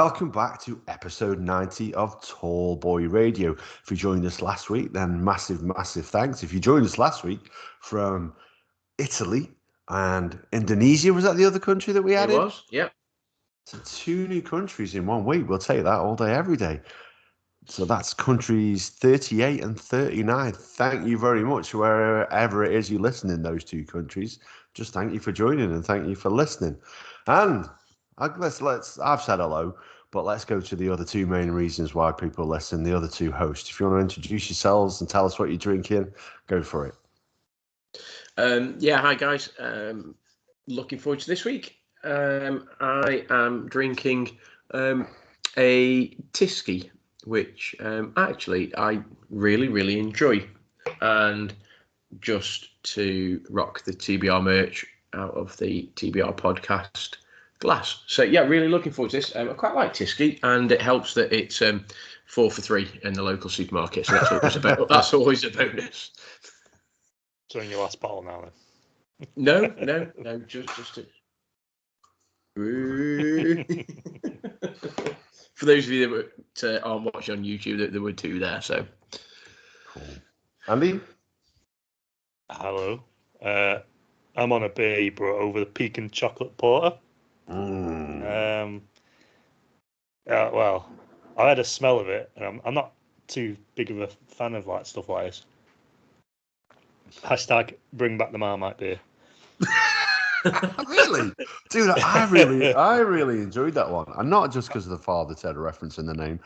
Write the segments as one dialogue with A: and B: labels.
A: welcome back to episode 90 of Tall Boy Radio. If you joined us last week, then massive thanks. If you joined us last week from Italy and Indonesia, was that the other country that we added?
B: It was, yeah.
A: So 2 new countries in 1 week. We'll take that all day, every day. So that's countries 38 and 39. Thank you very much, wherever it is you listen in those 2 countries. Just thank you for joining and thank you for listening. And I've said hello, but let's go to the other 2 main reasons why people listen, the other 2 hosts. If you want to introduce yourselves and tell us what you're drinking, go for it.
B: Hi guys. Looking forward to this week. I am drinking a Tyskie, which actually I really enjoy. And just to rock the TBR merch out of the TBR podcast glass. So yeah, really looking forward to this. I quite like Tyskie, and it helps that it's 4 for $3 in the local supermarket. So that's always a bonus.
C: So in your last bottle now, then?
B: No, just a... For those of you that aren't watching on YouTube, there were 2 there. So
A: cool. Andy?
C: Hello. I'm on a Bayou brought over the pecan chocolate porter. Well, I had a smell of it, and I'm not too big of a fan of stuff like this. Hashtag bring back the Marmite beer.
A: Really? Dude, I really enjoyed that one. And not just because of the Father Ted reference in the name.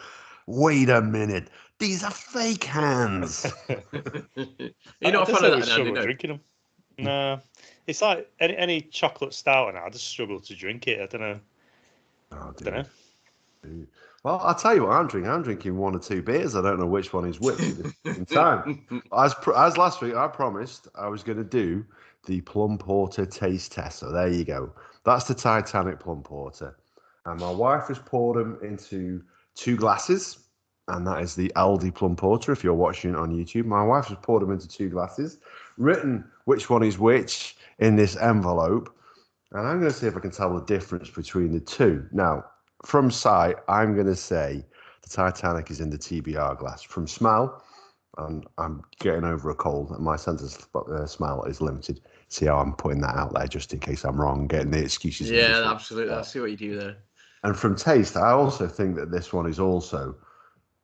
A: Wait a minute. These are fake hands.
B: You're not a fan of that,
C: struggle drinking them. No. It's like any chocolate stout now, I just struggle to drink it. I don't know.
A: Oh, I don't know. Well, I'll tell you what I'm drinking. I'm drinking 1 or 2 beers. I don't know which one is which in time. As last week, I promised I was going to do the Plum Porter taste test. So there you go. That's the Titanic Plum Porter. And my wife has poured them into 2 glasses. And that is the Aldi Plum Porter, if you're watching it on YouTube. My wife has poured them into 2 glasses, written which one is which in this envelope. And I'm going to see if I can tell the difference between the 2. Now, from sight, I'm going to say the Titanic is in the TBR glass. From smell, and I'm getting over a cold, and my sense of smell is limited. See how I'm putting that out there just in case I'm wrong, getting the excuses.
B: Yeah, absolutely. I see what you do there.
A: And from taste, I also think that this one is also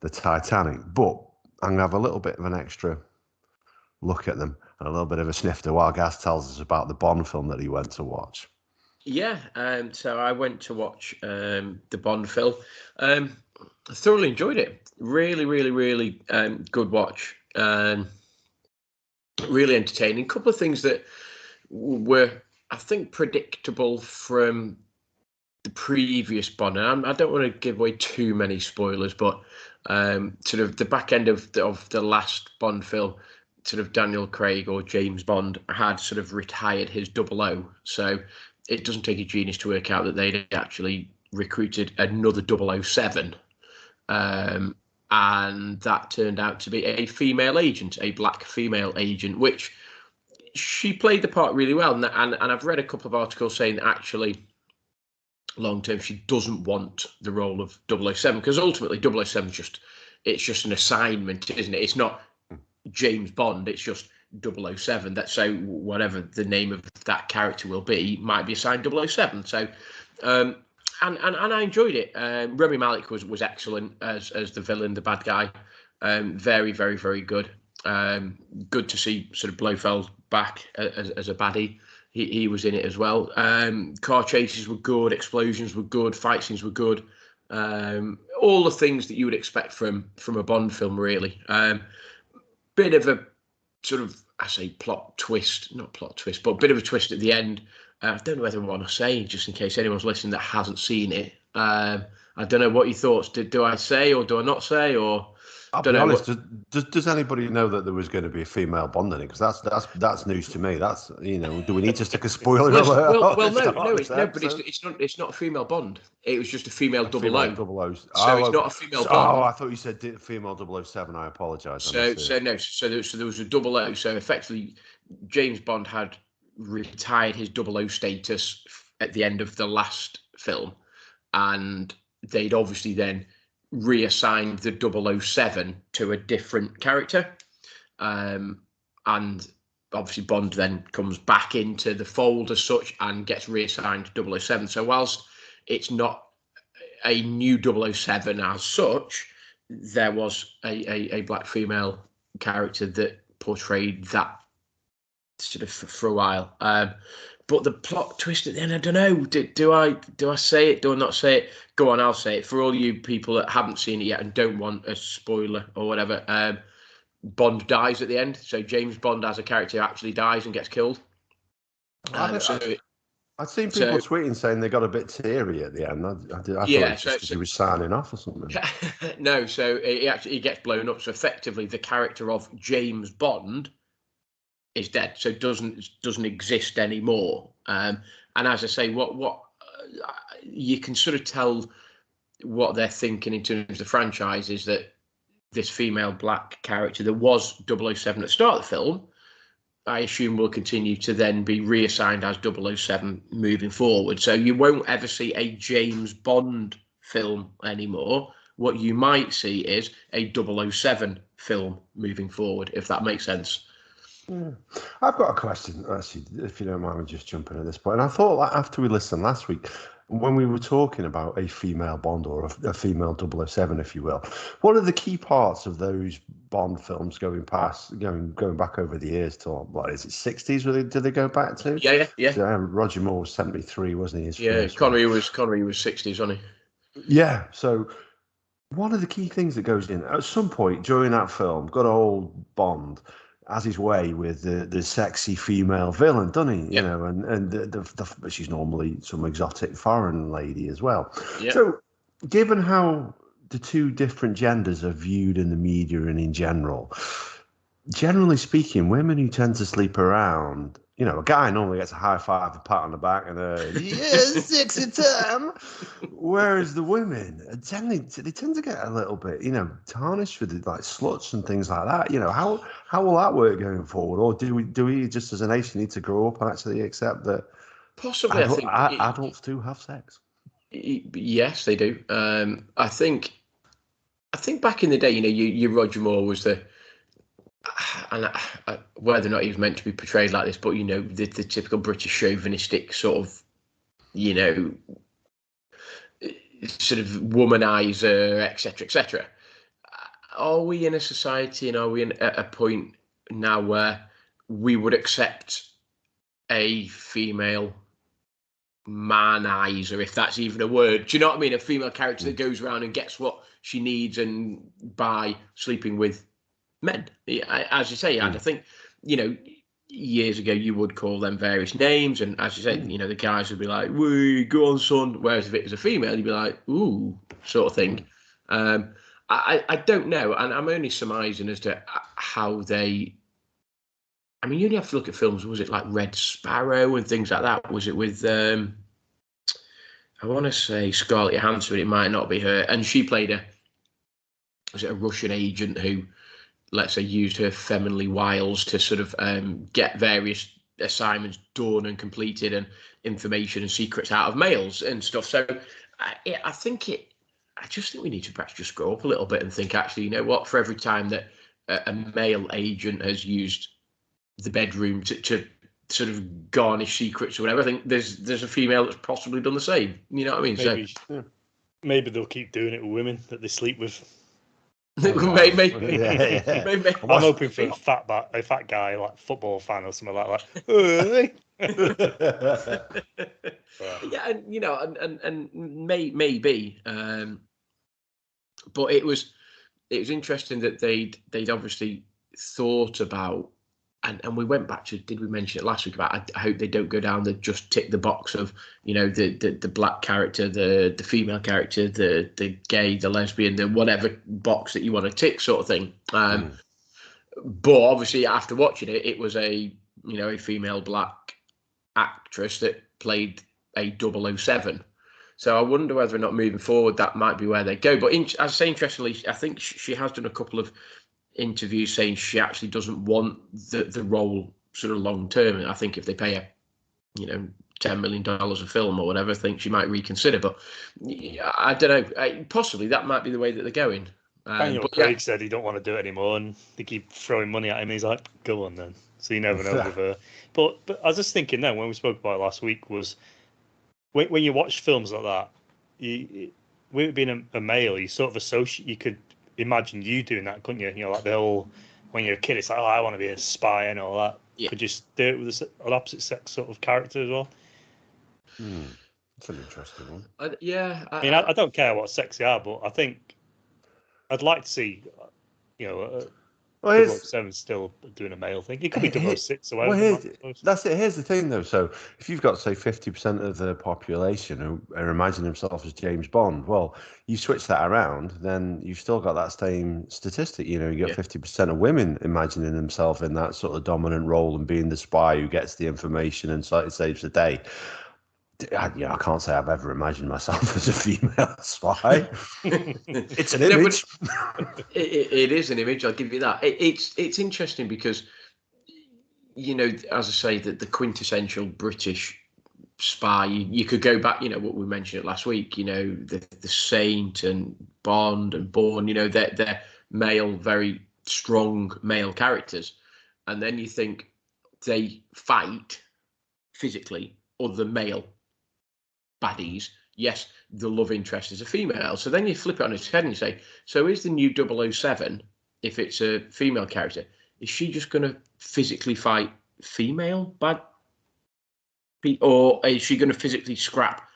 A: the Titanic, but I'm going to have a little bit of an extra look at them and a little bit of a snifter while Gaz tells us about the Bond film that he went to watch.
B: Yeah, so I went to watch the Bond film. I thoroughly enjoyed it. Really good watch. Really entertaining. A couple of things that were, I think, predictable from the previous Bond. And I don't want to give away too many spoilers, but sort of the back end of the last Bond film, sort of Daniel Craig or James Bond had sort of retired his 00. So it doesn't take a genius to work out that they'd actually recruited another 007. And that turned out to be a female agent, a black female agent, which she played the part really well. And I've read a couple of articles saying that actually long term she doesn't want the role of 007, because ultimately 007 it's just an assignment, isn't it? It's not James Bond, it's just 007. That's so whatever the name of that character will be might be assigned 007. So and I enjoyed it. Rami Malek was excellent as the villain, the bad guy. Very good. Good to see sort of Blofeld back as a baddie. He was in it as well. Car chases were good, explosions were good, fight scenes were good. All the things that you would expect from a Bond film, really. Bit of a sort of, I say plot twist, not plot twist, but a bit of a twist at the end. I don't know whether I want to say, just in case anyone's listening that hasn't seen it. I don't know what your thoughts. Do I say or do I not say? Or
A: I'll be honest. Does anybody know that there was going to be a female Bond in it? Because that's news to me. That's, do we need to stick a spoiler alert?
B: It's not a female Bond. It was just a female 00.
A: It's
B: not a female Bond.
A: Oh, I thought you said female 007. I apologise.
B: So there was a 00. So effectively, James Bond had retired his 00 status at the end of the last film, and they'd obviously then reassigned the 007 to a different character. And obviously Bond then comes back into the fold as such and gets reassigned to 007. So whilst it's not a new 007 as such, there was a black female character that portrayed that sort of for a while. But the plot twist at the end, I don't know. Do I say it? Do I not say it? Go on, I'll say it. For all you people that haven't seen it yet and don't want a spoiler or whatever, Bond dies at the end. So James Bond as a character actually dies and gets killed.
A: I've seen people tweeting saying they got a bit teary at the end. I thought it was just because he was signing off or something.
B: No, so he gets blown up. So effectively, the character of James Bond is dead, so doesn't exist anymore. And as I say, what you can sort of tell what they're thinking in terms of the franchise is that this female black character that was 007 at the start of the film, I assume will continue to then be reassigned as 007 moving forward. So you won't ever see a James Bond film anymore. What you might see is a 007 film moving forward, if that makes sense.
A: Yeah. I've got a question, actually, if you don't mind me just jumping at this point. And I thought that after we listened last week, when we were talking about a female Bond or a female 007, if you will, what are the key parts of those Bond films going back over the years to, what is it, 60s? Did they go back to?
B: Yeah.
A: So, Roger Moore was 73, wasn't he?
B: Connery was 60s, wasn't he?
A: Yeah. So one of the key things that goes in at some point during that film, good old Bond has his way with the sexy female villain, doesn't he?
B: Yep.
A: You know, and the she's normally some exotic foreign lady as well.
B: Yep.
A: So, given how the two different genders are viewed in the media and in general, generally speaking, women who tend to sleep around, you know, a guy normally gets a high five, a pat on the back, and a sexy time. Whereas the women they tend to get a little bit, you know, tarnished with like sluts and things like that. You know, how will that work going forward? Or do we just as a nation need to grow up and actually accept that
B: possibly
A: adults do have sex?
B: Yes, they do. I think back in the day, you know, you Roger Moore was the. And whether or not he was meant to be portrayed like this, but, you know, the typical British chauvinistic sort of, you know, sort of womanizer, etc., etc. Are we in a society and are we at a point now where we would accept a female manizer, if that's even a word? Do you know what I mean? A female character that goes around and gets what she needs and by sleeping with men, as you say. And I think, you know, years ago you would call them various names, and as you say, you know, the guys would be like, "Wee, go on, son." Whereas if it was a female, you'd be like, "Ooh," sort of thing. I don't know, and I'm only surmising as to how they. I mean, you only have to look at films. Was it like Red Sparrow and things like that? Was it with I want to say Scarlett Johansson, but it might not be her, and she played a Russian agent who, let's say, used her femininely wiles to sort of get various assignments done and completed and information and secrets out of males and stuff. So I just think we need to perhaps just grow up a little bit and think, actually, you know what, for every time that a male agent has used the bedroom to sort of garnish secrets or whatever, I think there's a female that's possibly done the same. You know what I mean?
C: Maybe they'll keep doing it with women that they sleep with.
B: Maybe.
C: I'm hoping for a fat guy, like football fan or something like that.
B: Yeah, and you know, and maybe, but it was interesting that they'd obviously thought about, and we went back to, did we mention it last week about, I hope they don't go down the just tick the box of, you know, the black character, the female character, the gay, the lesbian, the whatever box that you want to tick sort of thing. But obviously after watching it, it was a female black actress that played a 007. So I wonder whether or not moving forward that might be where they go. But as I say, interestingly, I think she has done a couple of interviews saying she actually doesn't want the role sort of long term. And I think if they pay her, you know, $10 million a film or whatever, I think she might reconsider. But I don't know. Possibly that might be the way that they're going.
C: Daniel Craig said he don't want to do it anymore, and they keep throwing money at him. He's like, "Go on then." So you never know with her. But I was just thinking then when we spoke about it last week was when you watch films like that, with it being a male, you sort of associate. You could imagine you doing that, couldn't you? You know, like the whole when you're a kid, it's like, "Oh, I want to be a spy" and all that.
B: Yeah.
C: Could you do it with an opposite sex sort of character as well?
A: That's an interesting one.
C: I don't care what sex they are, but I think I'd like to see, you know, 007 still doing a male thing. It could be 006 or whatever.
A: That's it. Here's the thing, though. So if you've got, say, 50% of the population who are imagining themselves as James Bond, well, you switch that around, then you've still got that same statistic. You know, you get 50% of women imagining themselves in that sort of dominant role and being the spy who gets the information and saves the day. I can't say I've ever imagined myself as a female spy. It's an image.
B: It is an image. I'll give you that. It's interesting because, you know, as I say, that the quintessential British spy. You could go back. You know what we mentioned last week. You know the Saint and Bond and Bourne. You know they're male, very strong male characters, and then you think they fight physically other male baddies. Yes, the love interest is a female. So then you flip it on its head and you say, so is the new 007, if it's a female character, is she just going to physically fight female bad? Or is she going to physically scrap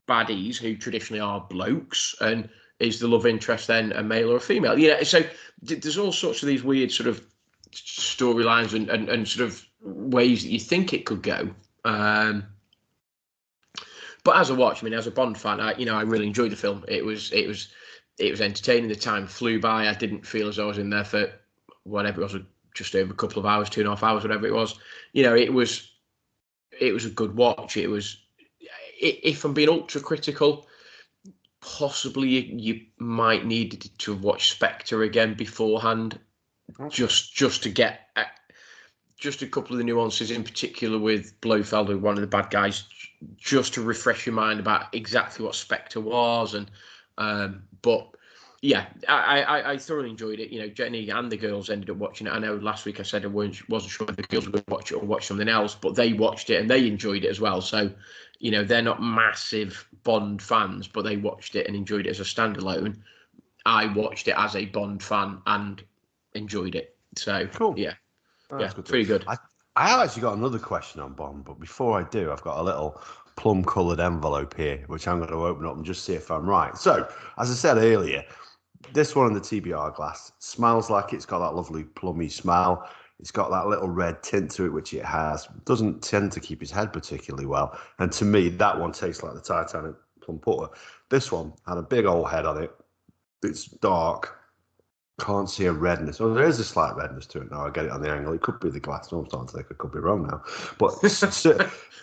B: baddies who traditionally are blokes? And is the love interest then a male or a female? You know, so there's all sorts of these weird sort of storylines and sort of ways that you think it could go. But as a watch, I mean, as a Bond fan, I really enjoyed the film. It was entertaining. The time flew by. I didn't feel as though I was in there for whatever it was, just over a couple of hours, 2.5 hours, whatever it was. You know, it was a good watch. It was, if I'm being ultra critical, possibly you might need to have watched Spectre again beforehand, just to get just a couple of the nuances, in particular with Blofeld, who one of the bad guys, just to refresh your mind about exactly what Spectre was. And but yeah, I thoroughly enjoyed it. You know, Jenny and the girls ended up watching it. I know last week I said I wasn't sure if the girls were going to watch it or watch something else, but they watched it and they enjoyed it as well. So, you know, they're not massive Bond fans, but they watched it and enjoyed it as a standalone. I watched it as a Bond fan and enjoyed it. So cool. Yeah. Good pretty good.
A: I have actually got another question on Bond, but before I do, I've got a little plum-coloured envelope here, which I'm going to open up and just see if I'm right. So, as I said earlier, this one in the TBR glass smells like it's got that lovely plummy smell. It's got that little red tint to it, which it has. Doesn't tend to keep its head particularly well. And to me, that one tastes like the Titanic plum porter. This one had a big old head on it. It's dark. Can't see a redness. Oh, there is a slight redness to it now. I get it on the angle. It could be the glass. I'm starting to think I could be wrong now. But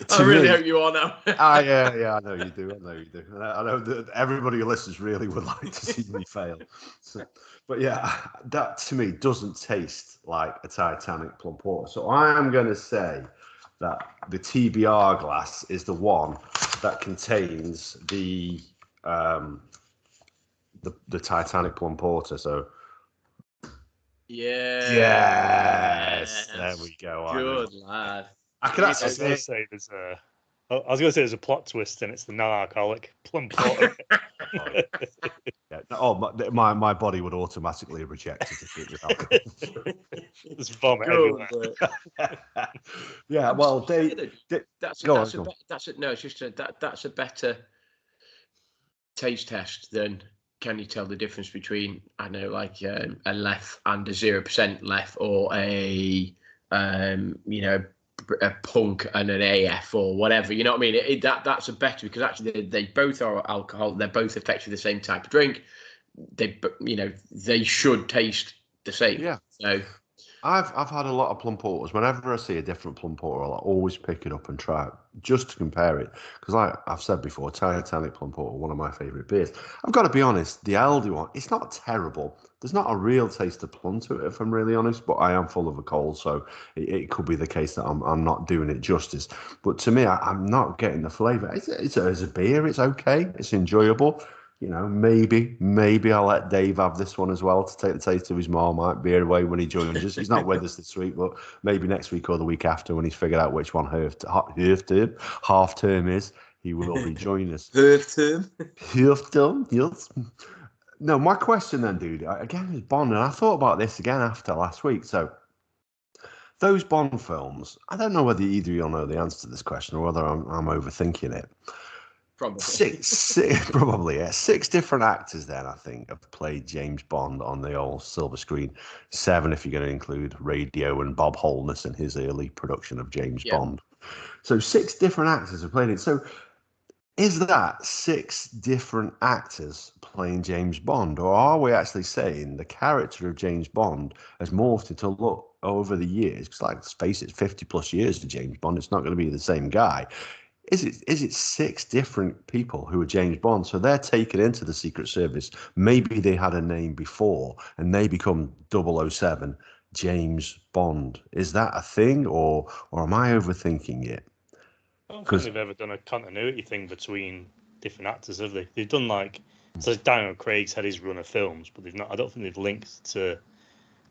B: I really hope you are now.
A: Yeah, I know you do. I know that everybody who listens really would like to see me fail. So, but yeah, that to me doesn't taste like a Titanic plum porter. So I am going to say that the TBR glass is the one that contains the Titanic plum porter. So. Yes. There we go.
B: Good lad.
A: I can actually
C: say there's a. I was going to say there's a plot twist, and it's the non-alcoholic plum porter.
A: My body would automatically reject it if it was alcohol.
C: There's vomit everywhere.
A: Yeah, well, that's
B: a better taste test than. Can you tell the difference between, I know, like a lef and a 0% lef, or a punk and an AF or whatever? You know what I mean? That's a better, because actually they both are alcohol. They're both effectively the same type of drink. They should taste the same.
A: Yeah.
B: So
A: I've had a lot of Plum Porters. Whenever I see a different Plum Porter, I'll always pick it up and try it just to compare it. Because like I've said before, Titanic Plum Porter, one of my favourite beers. I've got to be honest, the Aldi one, it's not terrible. There's not a real taste of plum to it, if I'm really honest. But I am full of a cold, so it could be the case that I'm not doing it justice. But to me, I'm not getting the flavour. It's a beer. It's okay. It's enjoyable. You know, maybe I'll let Dave have this one as well to take the taste of his Marmite beer away when he joins us. He's not with us this week, but maybe next week or the week after when he's figured out which one half term is, he will be joining us. Half term, yes. No, my question then, dude, again is Bond, and I thought about this again after last week. So those Bond films, I don't know whether either of you know the answer to this question or whether I'm overthinking it.
B: Probably.
A: Probably, yeah. 6 different actors then, I think, have played James Bond on the old silver screen. 7 if you're going to include Radio and Bob Holness in his early production of James Bond. So 6 different actors have played it. So is that 6 different actors playing James Bond? Or are we actually saying the character of James Bond has morphed into look over the years? Because let's face it, 50 plus years to James Bond, it's not going to be the same guy. Is it 6 different people who are James Bond? So they're taken into the Secret Service. Maybe they had a name before and they become 007 James Bond. Is that a thing or am I overthinking it?
C: I don't think they've ever done a continuity thing between different actors, have they? They've done so Daniel Craig's had his run of films, but they've not. I don't think they've linked to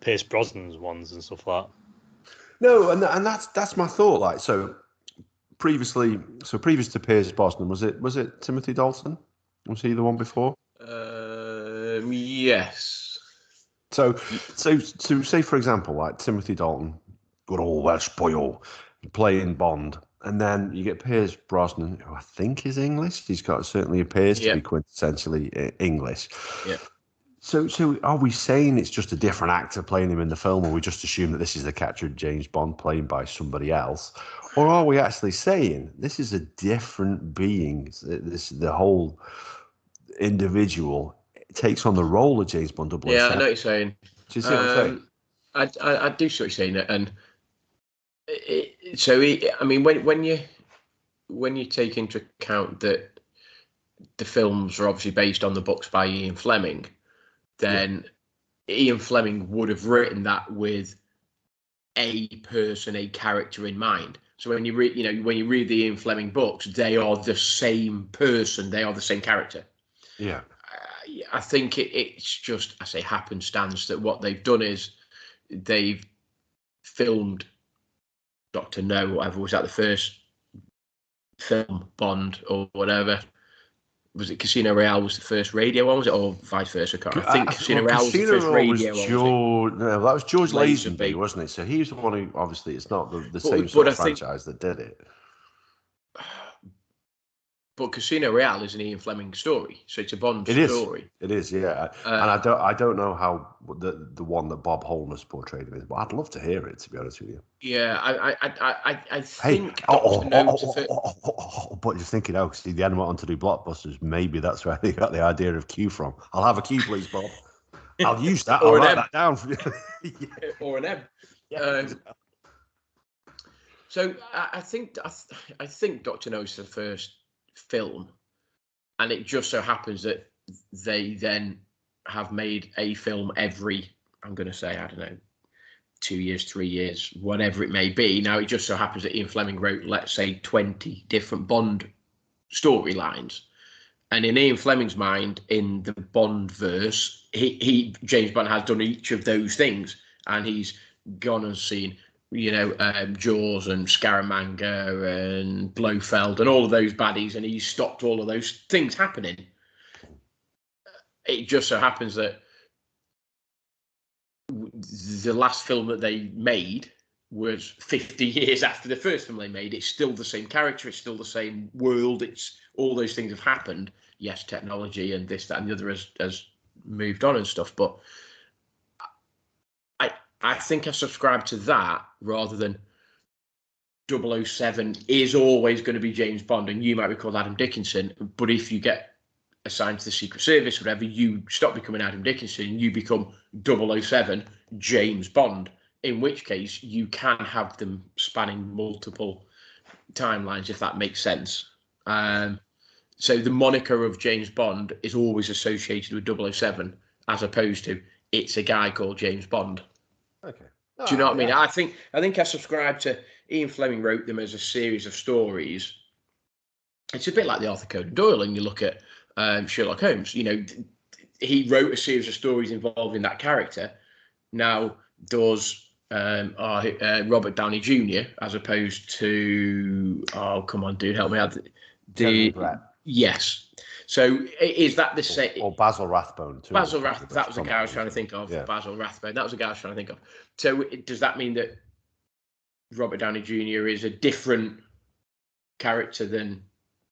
C: Pierce Brosnan's ones and stuff like that.
A: No, and that's my thought. Like previous to Pierce Brosnan, was it Timothy Dalton? Was he the one before?
B: Yes.
A: So say for example, like Timothy Dalton, good old Welsh boy, playing Bond, and then you get Pierce Brosnan, who I think is English. He's got certainly appears to be quintessentially English.
B: Yeah.
A: So are we saying it's just a different actor playing him in the film, or we just assume that this is the character of James Bond played by somebody else? Or are we actually saying this is a different being? The whole individual takes on the role of James Bond 007.
B: Yeah, I know what you're saying.
A: Do you see what I'm saying?
B: I do see what you're saying, and when you take into account that the films are obviously based on the books by Ian Fleming, then Ian Fleming would have written that with a person, a character in mind. So when you read, when you read the Ian Fleming books, they are the same person, they are the same character.
A: Yeah.
B: I think it's just, I say, happenstance that what they've done is they've filmed Dr. No, whatever, was that the first film, Bond or whatever? Was it Casino Royale was the first radio one, was it, or vice versa? I think Casino Royale was the first radio one.
A: No, that was George Lazenby, wasn't it? So he was the one who, obviously, it's not the same franchise that did it.
B: But Casino Royale is an Ian Fleming story, so it's a Bond story.
A: It is, yeah. And I don't know how the one that Bob Holness portrayed him is, but I'd love to hear it, to be honest with you.
B: Yeah, I think.
A: But you're thinking, because he then went on to do blockbusters. Maybe that's where they got the idea of Q from. I'll have a Q, please, Bob. I'll use that. I'll write that down for you.
B: Or an M. Yeah. So I think Dr. No is the first film, and it just so happens that they then have made a film every, I'm going to say, I don't know, 2 years, 3 years, whatever it may be. Now, it just so happens that Ian Fleming wrote, let's say, 20 different Bond storylines. And in Ian Fleming's mind, in the Bond verse, James Bond has done each of those things. And he's gone and seen, Jaws and Scaramanga and Blofeld and all of those baddies, and he's stopped all of those things happening. It just so happens that the last film that they made was 50 years after the first film they made. It's still the same character, it's still the same world, it's all those things have happened. Yes, technology and this, that, and the other has moved on and stuff, but I think I subscribe to that rather than 007 is always going to be James Bond and you might be called Adam Dickinson, but if you get assigned to the Secret Service, whatever, you stop becoming Adam Dickinson and you become 007 James Bond. in which case you can have them spanning multiple timelines, if that makes sense. So the moniker of James Bond is always associated with 007, as opposed to it's a guy called James Bond.
A: Okay.
B: Do you know what I mean? I think I subscribe to Ian Fleming wrote them as a series of stories. It's a bit like the Arthur Conan Doyle, and you look at Sherlock Holmes. You know, he wrote a series of stories involving that character. Now does Robert Downey Jr. as opposed to come on, dude, help me out. Yes. So is that the same?
A: Or Basil Rathbone too.
B: Basil Rathbone. That was the guy I was trying to think of. Yeah. Basil Rathbone. That was the guy I was trying to think of. So does that mean that Robert Downey Jr. is a different character than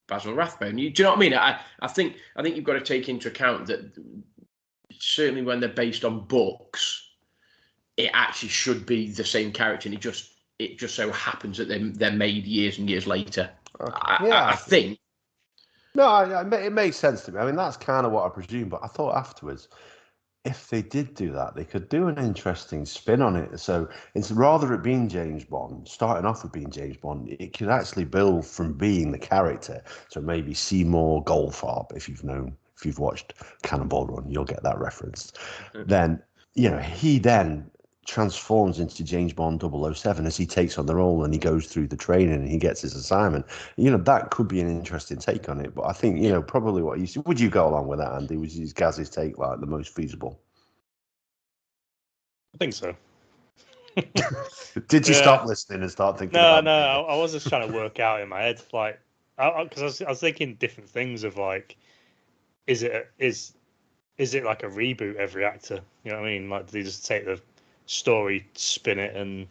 B: Basil Rathbone? Do you know what I mean? I think you've got to take into account that certainly when they're based on books, it actually should be the same character, and it just so happens that they're made years and years later. Okay. I think.
A: No, it makes sense to me. I mean, that's kind of what I presume. But I thought afterwards, if they did do that, they could do an interesting spin on it. So it's rather it being James Bond, starting off with being James Bond, it could actually build from being the character. So maybe Seymour Goldfarb, if you've watched Cannonball Run, you'll get that reference. Then, he then transforms into James Bond 007 as he takes on the role and he goes through the training and he gets his assignment. That could be an interesting take on it. But I think, probably what you see. Would you go along with that, Andy? Was Gaz's take like the most feasible?
C: I think so.
A: Did you stop listening and start thinking?
C: No, I was just trying to work out in my head, like, because I was thinking different things of like, is it like a reboot every actor? You know what I mean? Like, do they just take the story, spin it, and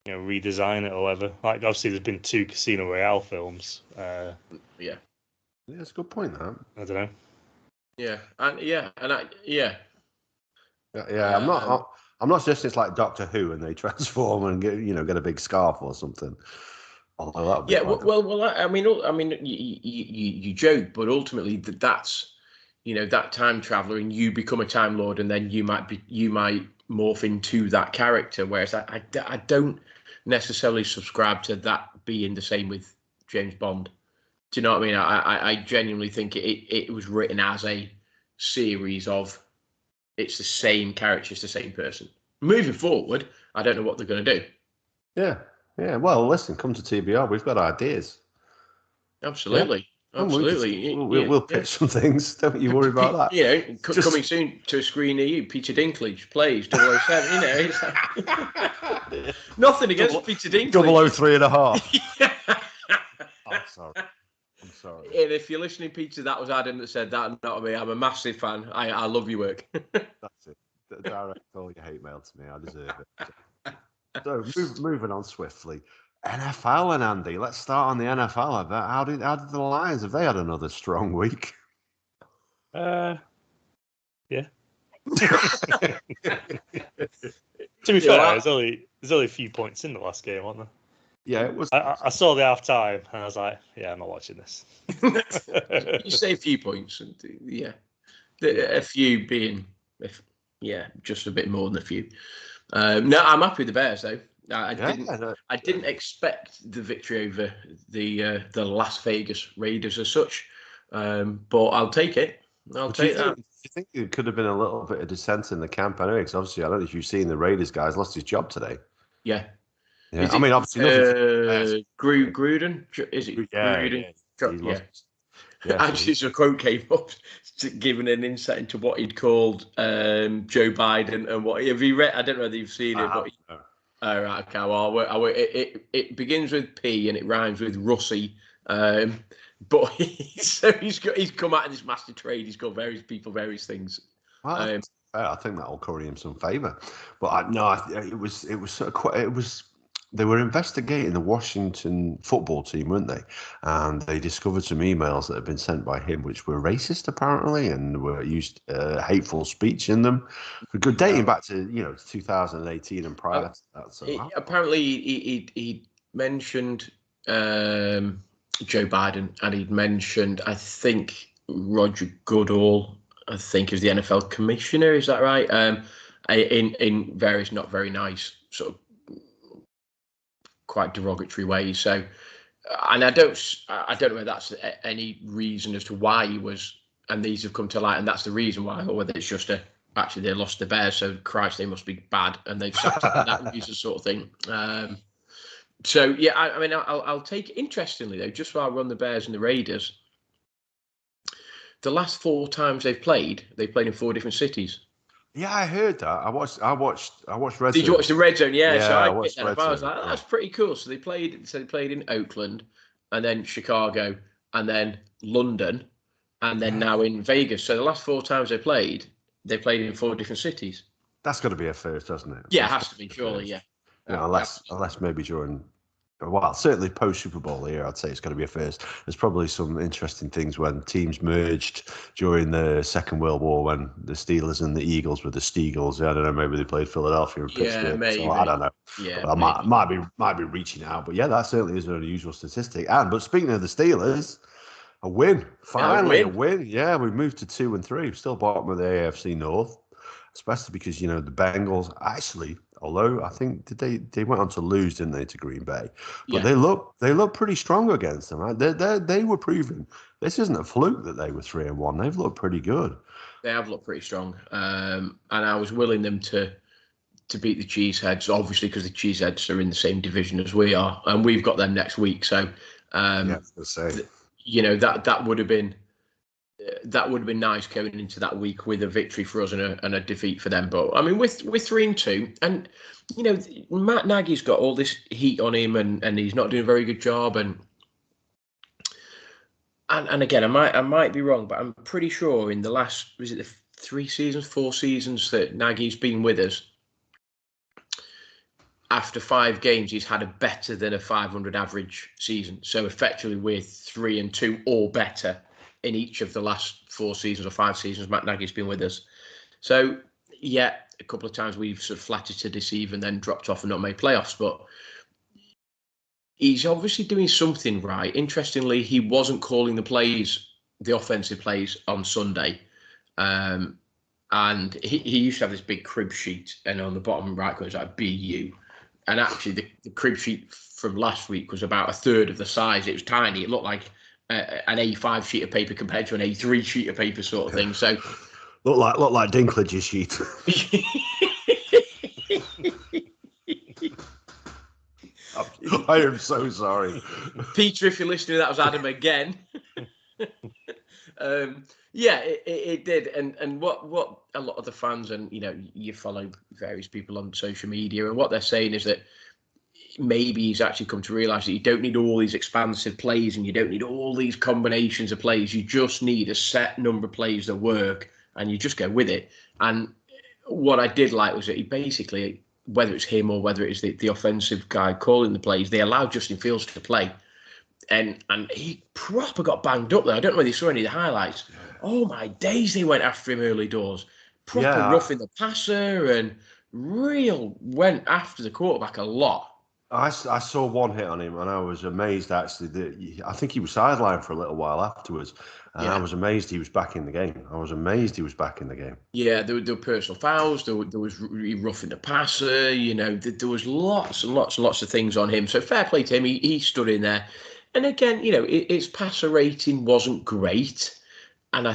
C: redesign it or whatever? Like, obviously, there's been 2 Casino Royale films.
B: Yeah,
A: that's a good point. That
C: I don't know.
B: Yeah,
A: I'm not suggesting it's like Doctor Who and they transform and get a big scarf or something.
B: Well, I mean, you joke, but ultimately that's that time traveler, and you become a Time Lord, and then you might morph into that character. Whereas I don't necessarily subscribe to that being the same with James Bond. Do you know what I mean? I genuinely think it was written as a series of, it's the same character, it's the same person. Moving forward, I don't know what they're going to do.
A: Yeah. Well, listen, come to TBR. We've got ideas.
B: Absolutely. Yeah. Absolutely.
A: We'll pitch some things. Don't you worry about that.
B: Coming soon to a screen near you, Peter Dinklage plays 007. It's like, nothing against Peter Dinklage.
A: 003 and a half. I'm sorry.
B: And if you're listening, Peter, that was Adam that said that, not me. I'm a massive fan. I love your work.
A: That's it. Direct all your hate mail to me. I deserve it. So moving on swiftly. NFL and Andy, let's start on the NFL. How did the Lions, have they had another strong week?
C: Yeah. To be fair, there's only a few points in the last game, wasn't there?
A: Yeah, it was.
C: I saw the half time and I was like, yeah, I'm not watching this.
B: You say a few points, and a few being, just a bit more than a few. No, I'm happy with the Bears though. I didn't expect the victory over the Las Vegas Raiders as such, but I'll take it. I'll take that.
A: Do you think it could have been a little bit of dissent in the camp anyway? Because obviously, I don't know if you've seen the Raiders guys lost his job today.
B: Yeah.
A: I mean, obviously,
B: Gruden. Is it Gruden? Yeah. Actually, so a quote came up giving an insight into what he'd called Joe Biden and what have you read? I don't know whether you've seen it, but. All right, okay. Well, it begins with P and it rhymes with Russie. But he's come out in this master trade. He's got various people, various things.
A: Well, I think that'll curry him some favour. But they were investigating the Washington football team, weren't they? And they discovered some emails that had been sent by him, which were racist apparently, and were used hateful speech in them, dating back to 2018 and prior to that. So
B: apparently he mentioned Joe Biden, and he'd mentioned, I think, Roger Goodall, I think, is the NFL commissioner. Is that right? In various not very nice sort of quite derogatory ways. So, and I don't know whether that's any reason as to why he was, and these have come to light, and that's the reason why, or whether it's just actually they lost the Bears, so Christ, they must be bad, and they've sacked him for that reason, sort of thing. So yeah, I mean, I'll take it. Interestingly though, just while I run the Bears and the Raiders, the last 4 times they've played in 4 different cities.
A: Yeah, I heard that. I watched Red Zone.
B: Did you watch the Red Zone? Yeah, so
A: I
B: I
A: watched Red
B: I was
A: Zone,
B: like, that's pretty cool. So they played in Oakland, and then Chicago, and then London, and then now in Vegas. So the last 4 times they played in 4 different cities.
A: That's got to be a first, doesn't it?
B: Yeah, it has to be, surely, yeah.
A: Unless maybe during, well, certainly post Super Bowl here, I'd say it's going to be a first. There's probably some interesting things when teams merged during the Second World War, when the Steelers and the Eagles were the Steagles. I don't know, maybe they played Philadelphia and Pittsburgh.
B: Yeah, maybe.
A: So I don't know.
B: Yeah,
A: well, might be reaching out, but yeah, that certainly is an unusual statistic. But speaking of the Steelers, a win, finally a win. Yeah, we moved to 2-3, still bottom of the AFC North, especially because the Bengals actually. Although I think they went on to lose, didn't they, to Green Bay? But they look pretty strong against them. Right? They were proving this isn't a fluke that they were 3-1. They've looked pretty good.
B: They have looked pretty strong, and I was willing them to beat the Cheeseheads, obviously because the Cheeseheads are in the same division as we are, and we've got them next week. So, that would have been. That would have been nice going into that week with a victory for us and a defeat for them. But I mean, with 3-2, and Matt Nagy's got all this heat on him, and he's not doing a very good job. And again, I might be wrong, but I'm pretty sure in the last, was it the 4 seasons that Nagy's been with us, after 5 games, he's had a better than a 500 average season. So effectively, we're 3-2 or better in each of the last 4 seasons or 5 seasons Matt Nagy's been with us. So, yeah, a couple of times we've sort of flattered to deceive and then dropped off and not made playoffs, but he's obviously doing something right. Interestingly, he wasn't calling the offensive plays on Sunday. And he used to have this big crib sheet, and on the bottom right corner, it was like BU. And actually, the crib sheet from last week was about a third of the size. It was tiny. It looked like an A5 sheet of paper compared to an A3 sheet of paper, sort of thing. So
A: look like Dinklage's sheet. I am so sorry,
B: Peter. If you're listening, that was Adam again. Yeah, it did, and what a lot of the fans, and you follow various people on social media, and what they're saying is that maybe he's actually come to realise that you don't need all these expansive plays and you don't need all these combinations of plays. You just need a set number of plays that work, and you just go with it. And what I did like was that he basically, whether it's him or whether it's the offensive guy calling the plays, they allowed Justin Fields to play. And he proper got banged up there. I don't know whether you saw any of the highlights. Oh, my days, they went after him early doors. Proper roughing the passer and went after the quarterback a lot.
A: I saw one hit on him, and I was amazed, actually, that I think he was sidelined for a little while afterwards. And I was amazed he was back in the game. Yeah, there were personal fouls. There was roughing the passer. There was lots and lots and lots of things on him. So fair play to him. He stood in there. And again, his passer rating wasn't great. And I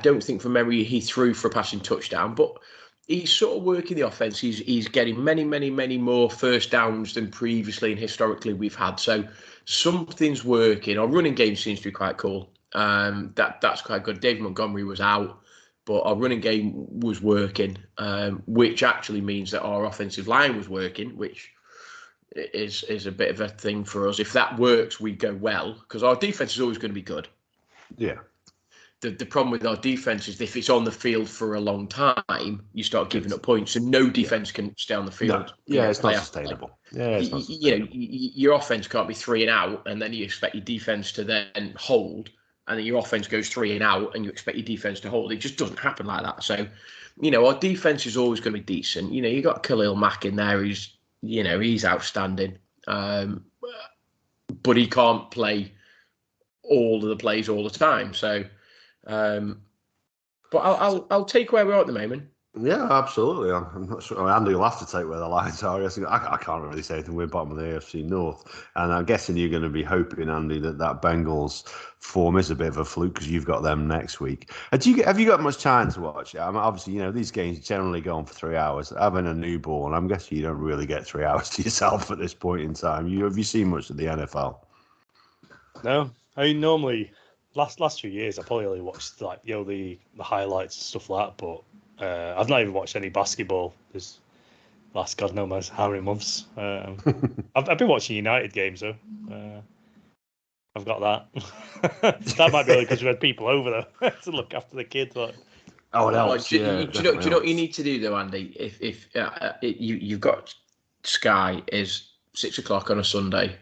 A: don't think from memory he threw for a passing touchdown, but he's sort of working the offense. He's getting many, many, many more first downs than previously and historically we've had. So something's working. Our running game seems to be quite cool. That's quite good. David Montgomery was out, but our running game was working, which actually means that our offensive line was working, which is a bit of a thing for us. If that works, we go well, because our defense is always going to be good. Yeah.
B: The problem with our defense is if it's on the field for a long time, you start giving up points, and no defense can stay on the field.
A: No. It's not sustainable. It's not sustainable.
B: Your offense can't be 3 and out, and then you expect your defense to then hold, and then your offense goes 3 and out, and you expect your defense to hold. It just doesn't happen like that. So, our defense is always going to be decent. You got Khalil Mack in there, who's, he's outstanding, but he can't play all of the plays all the time. So. But I'll take where we are at the moment.
A: Yeah, absolutely. I'm not sure. Andy will have to take where the lines are. I can't really say anything. We're bottom of the AFC North. And I'm guessing you're going to be hoping, Andy, that Bengals form is a bit of a fluke because you've got them next week. Have you got much time to watch it? I mean, obviously, these games generally go on for 3 hours. Having a newborn, I'm guessing you don't really get 3 hours to yourself at this point in time. Have you seen much of the NFL?
C: No, I mean normally last few years I probably only watched like the highlights and stuff like that, but I've not even watched any basketball this last God knows how many months. I've been watching United games though. I've got that. That might be only because we had people over there to look after the kids. But
A: Oh, it helps.
B: Do you know what you need to do though, Andy? If you've got Sky is 6 o'clock on a Sunday,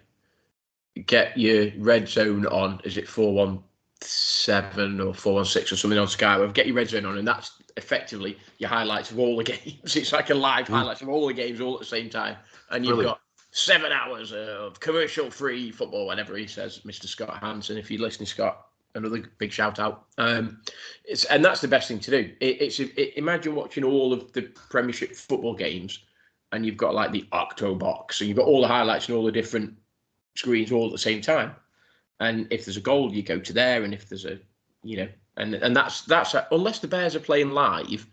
B: get your red zone on. Is it 417 or 416 or something on Sky? Get your red zone on, and that's effectively your highlights of all the games. It's like a live highlights of all the games all at the same time, and you've got 7 hours of commercial-free football. Whatever he says, Mr. Scott Hansen. If you're listening, Scott, another big shout out. And that's the best thing to do. Imagine watching all of the Premiership football games, and you've got like the Octobox, so you've got all the highlights and all the different screens all at the same time. And if there's a goal, you go to there, and if there's a, and that's unless the Bears are playing live,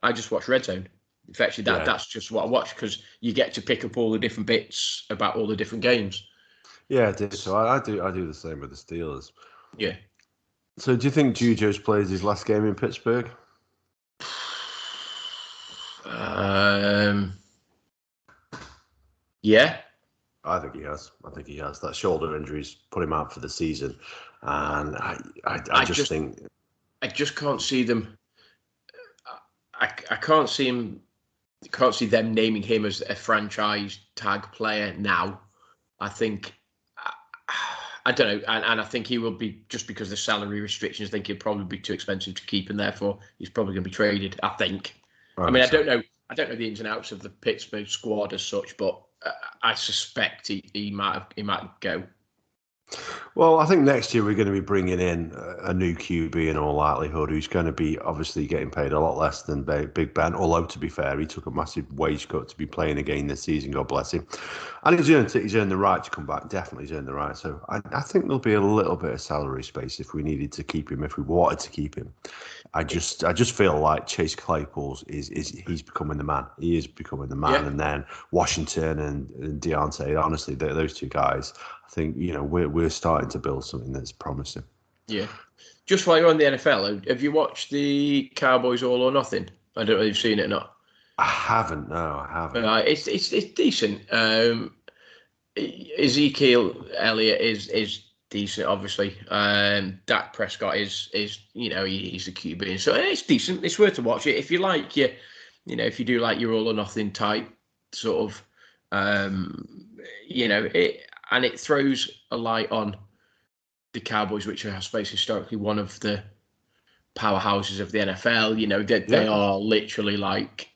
B: I just watch Red Zone. Effectively, that's just what I watch because you get to pick up all the different bits about all the different games.
A: Yeah, I do. So I do the same with the Steelers.
B: Yeah.
A: So do you think Juju's plays his last game in Pittsburgh?
B: Yeah.
A: I think he has. That shoulder injury's put him out for the season, and I just think
B: I just can't see them. I can't see him. Can't see them naming him as a franchise tag player now. I think I don't know, and I think he will be just because of the salary restrictions. I think he'll probably be too expensive to keep, and therefore he's probably going to be traded. I think. I mean, I don't know the ins and outs of the Pittsburgh squad as such, but I suspect he might go.
A: Well, I think next year we're going to be bringing in a new QB in all likelihood, who's going to be obviously getting paid a lot less than Big Ben. Although, to be fair, he took a massive wage cut to be playing again this season. God bless him. And he's earned the right to come back. Definitely, he's earned the right. So I think there'll be a little bit of salary space if we needed to keep him, if we wanted to keep him. I just feel like Chase Claypool's he's becoming the man. He is becoming the man, and then Washington and Deontay. Honestly, those two guys. I think we're starting to build something that's promising.
B: Yeah. Just while you're on the NFL, have you watched the Cowboys All or Nothing? I don't know if you've seen it or not.
A: I haven't. No, I haven't.
B: It's decent. Ezekiel Elliott is decent, obviously. Dak Prescott is he's a QB, so it's decent. It's worth to watch it if you like if you do like your All or Nothing type sort of and it throws a light on the Cowboys, which are, I suppose, historically one of the powerhouses of the NFL. They are literally like,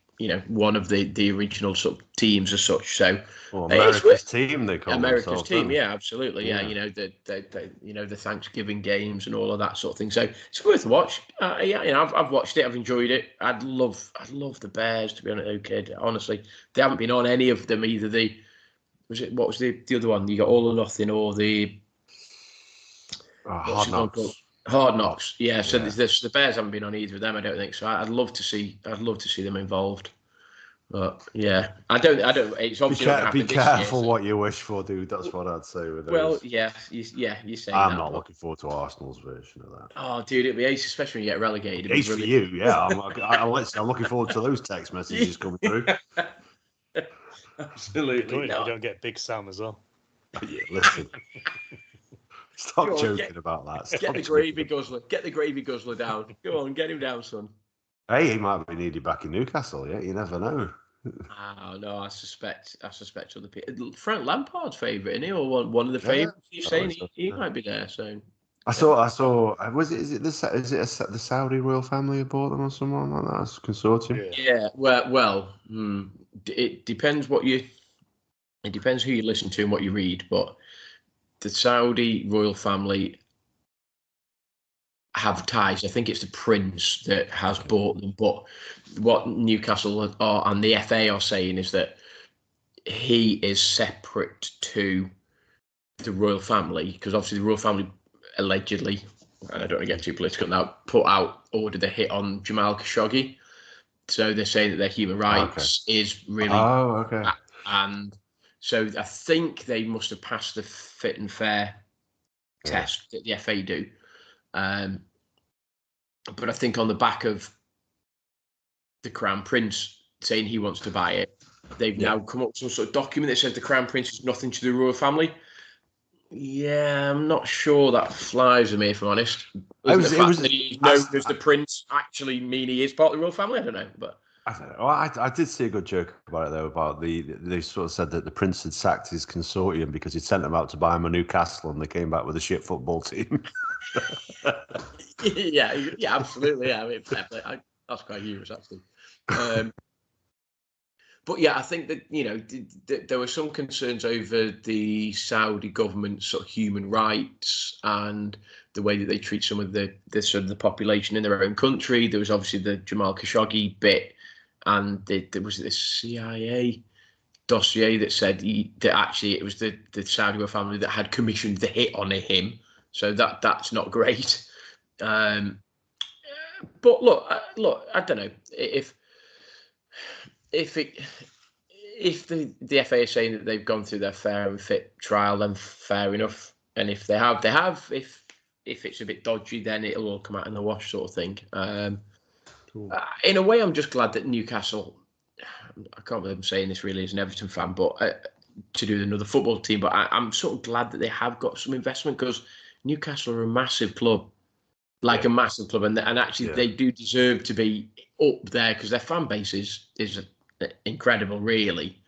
B: one of the original sort of teams as such. So
A: America's team, they call
B: America's team. Yeah, absolutely. Yeah. The Thanksgiving games and all of that sort of thing. So it's worth a watch. I've watched it. I've enjoyed it. I'd love the Bears, to be honest. Okay, honestly, they haven't been on any of them either. What was the other one? You got All or Nothing or the
A: Hard Knocks.
B: Hard Knocks. Yeah. So the Bears haven't been on either of them. I don't think so. I'd love to see them involved. But yeah, I don't. It's obviously
A: be careful what you wish for, dude. That's what I'd say with those.
B: Well, yeah, you say.
A: I'm not looking forward to Arsenal's version of that.
B: Oh, dude, it'd be ace, especially when you get relegated.
A: Ace for you, yeah. I'm looking forward to those text messages coming through.
B: Absolutely.
C: You don't get Big Sam as well.
A: Yeah, listen. Stop joking about that.
B: Get the gravy guzzler. Get the gravy guzzler down. Go on, get him down, son.
A: Hey, he might be needed back in Newcastle. Yeah, you never know.
B: Oh no, I suspect other people. Frank Lampard's favourite, isn't he, or one of the favourites? You're saying he might be there. So
A: I saw. Is it the Saudi royal family who bought them or someone like that? It's a consortium.
B: Yeah. Well. It depends It depends who you listen to and what you read, but the Saudi royal family have ties. I think it's the Prince that has bought them. But what Newcastle and the FA are saying is that he is separate to the royal family, because obviously the royal family allegedly, and I don't want to get too political now, ordered a hit on Jamal Khashoggi. So they're saying that their human rights is really...
A: Oh, okay.
B: And so I think they must have passed the fit and fair test that the FA do. But I think on the back of the Crown Prince saying he wants to buy it, they've now come up with some sort of document that says the Crown Prince is nothing to the royal family. Yeah, I'm not sure that flies with me, if I'm honest. Does the Prince actually mean he is part of the royal family? I don't know, but
A: I don't know. I did see a good joke about it though. About they sort of said that the Prince had sacked his consortium because he'd sent them out to buy him a Newcastle, and they came back with a shit football team.
B: yeah, absolutely. Yeah, I mean, that's quite humorous, actually. But yeah, I think that there were some concerns over the Saudi government's sort of human rights and the way that they treat some of the sort of the population in their own country. There was obviously the Jamal Khashoggi bit, and there was this CIA dossier that said that actually it was the Saudi royal family that had commissioned the hit on him. So that's not great. But look, I don't know if the FA is saying that they've gone through their fair and fit trial, then fair enough. And if they have, they have. If it's a bit dodgy, then it'll all come out in the wash, sort of thing. In a way, I'm just glad that Newcastle, I can't believe I'm saying this really as an Everton fan, but to do another football team, but I'm sort of glad that they have got some investment, because Newcastle are a massive club, a massive club, and actually they do deserve to be up there, because their fan base is incredible, really.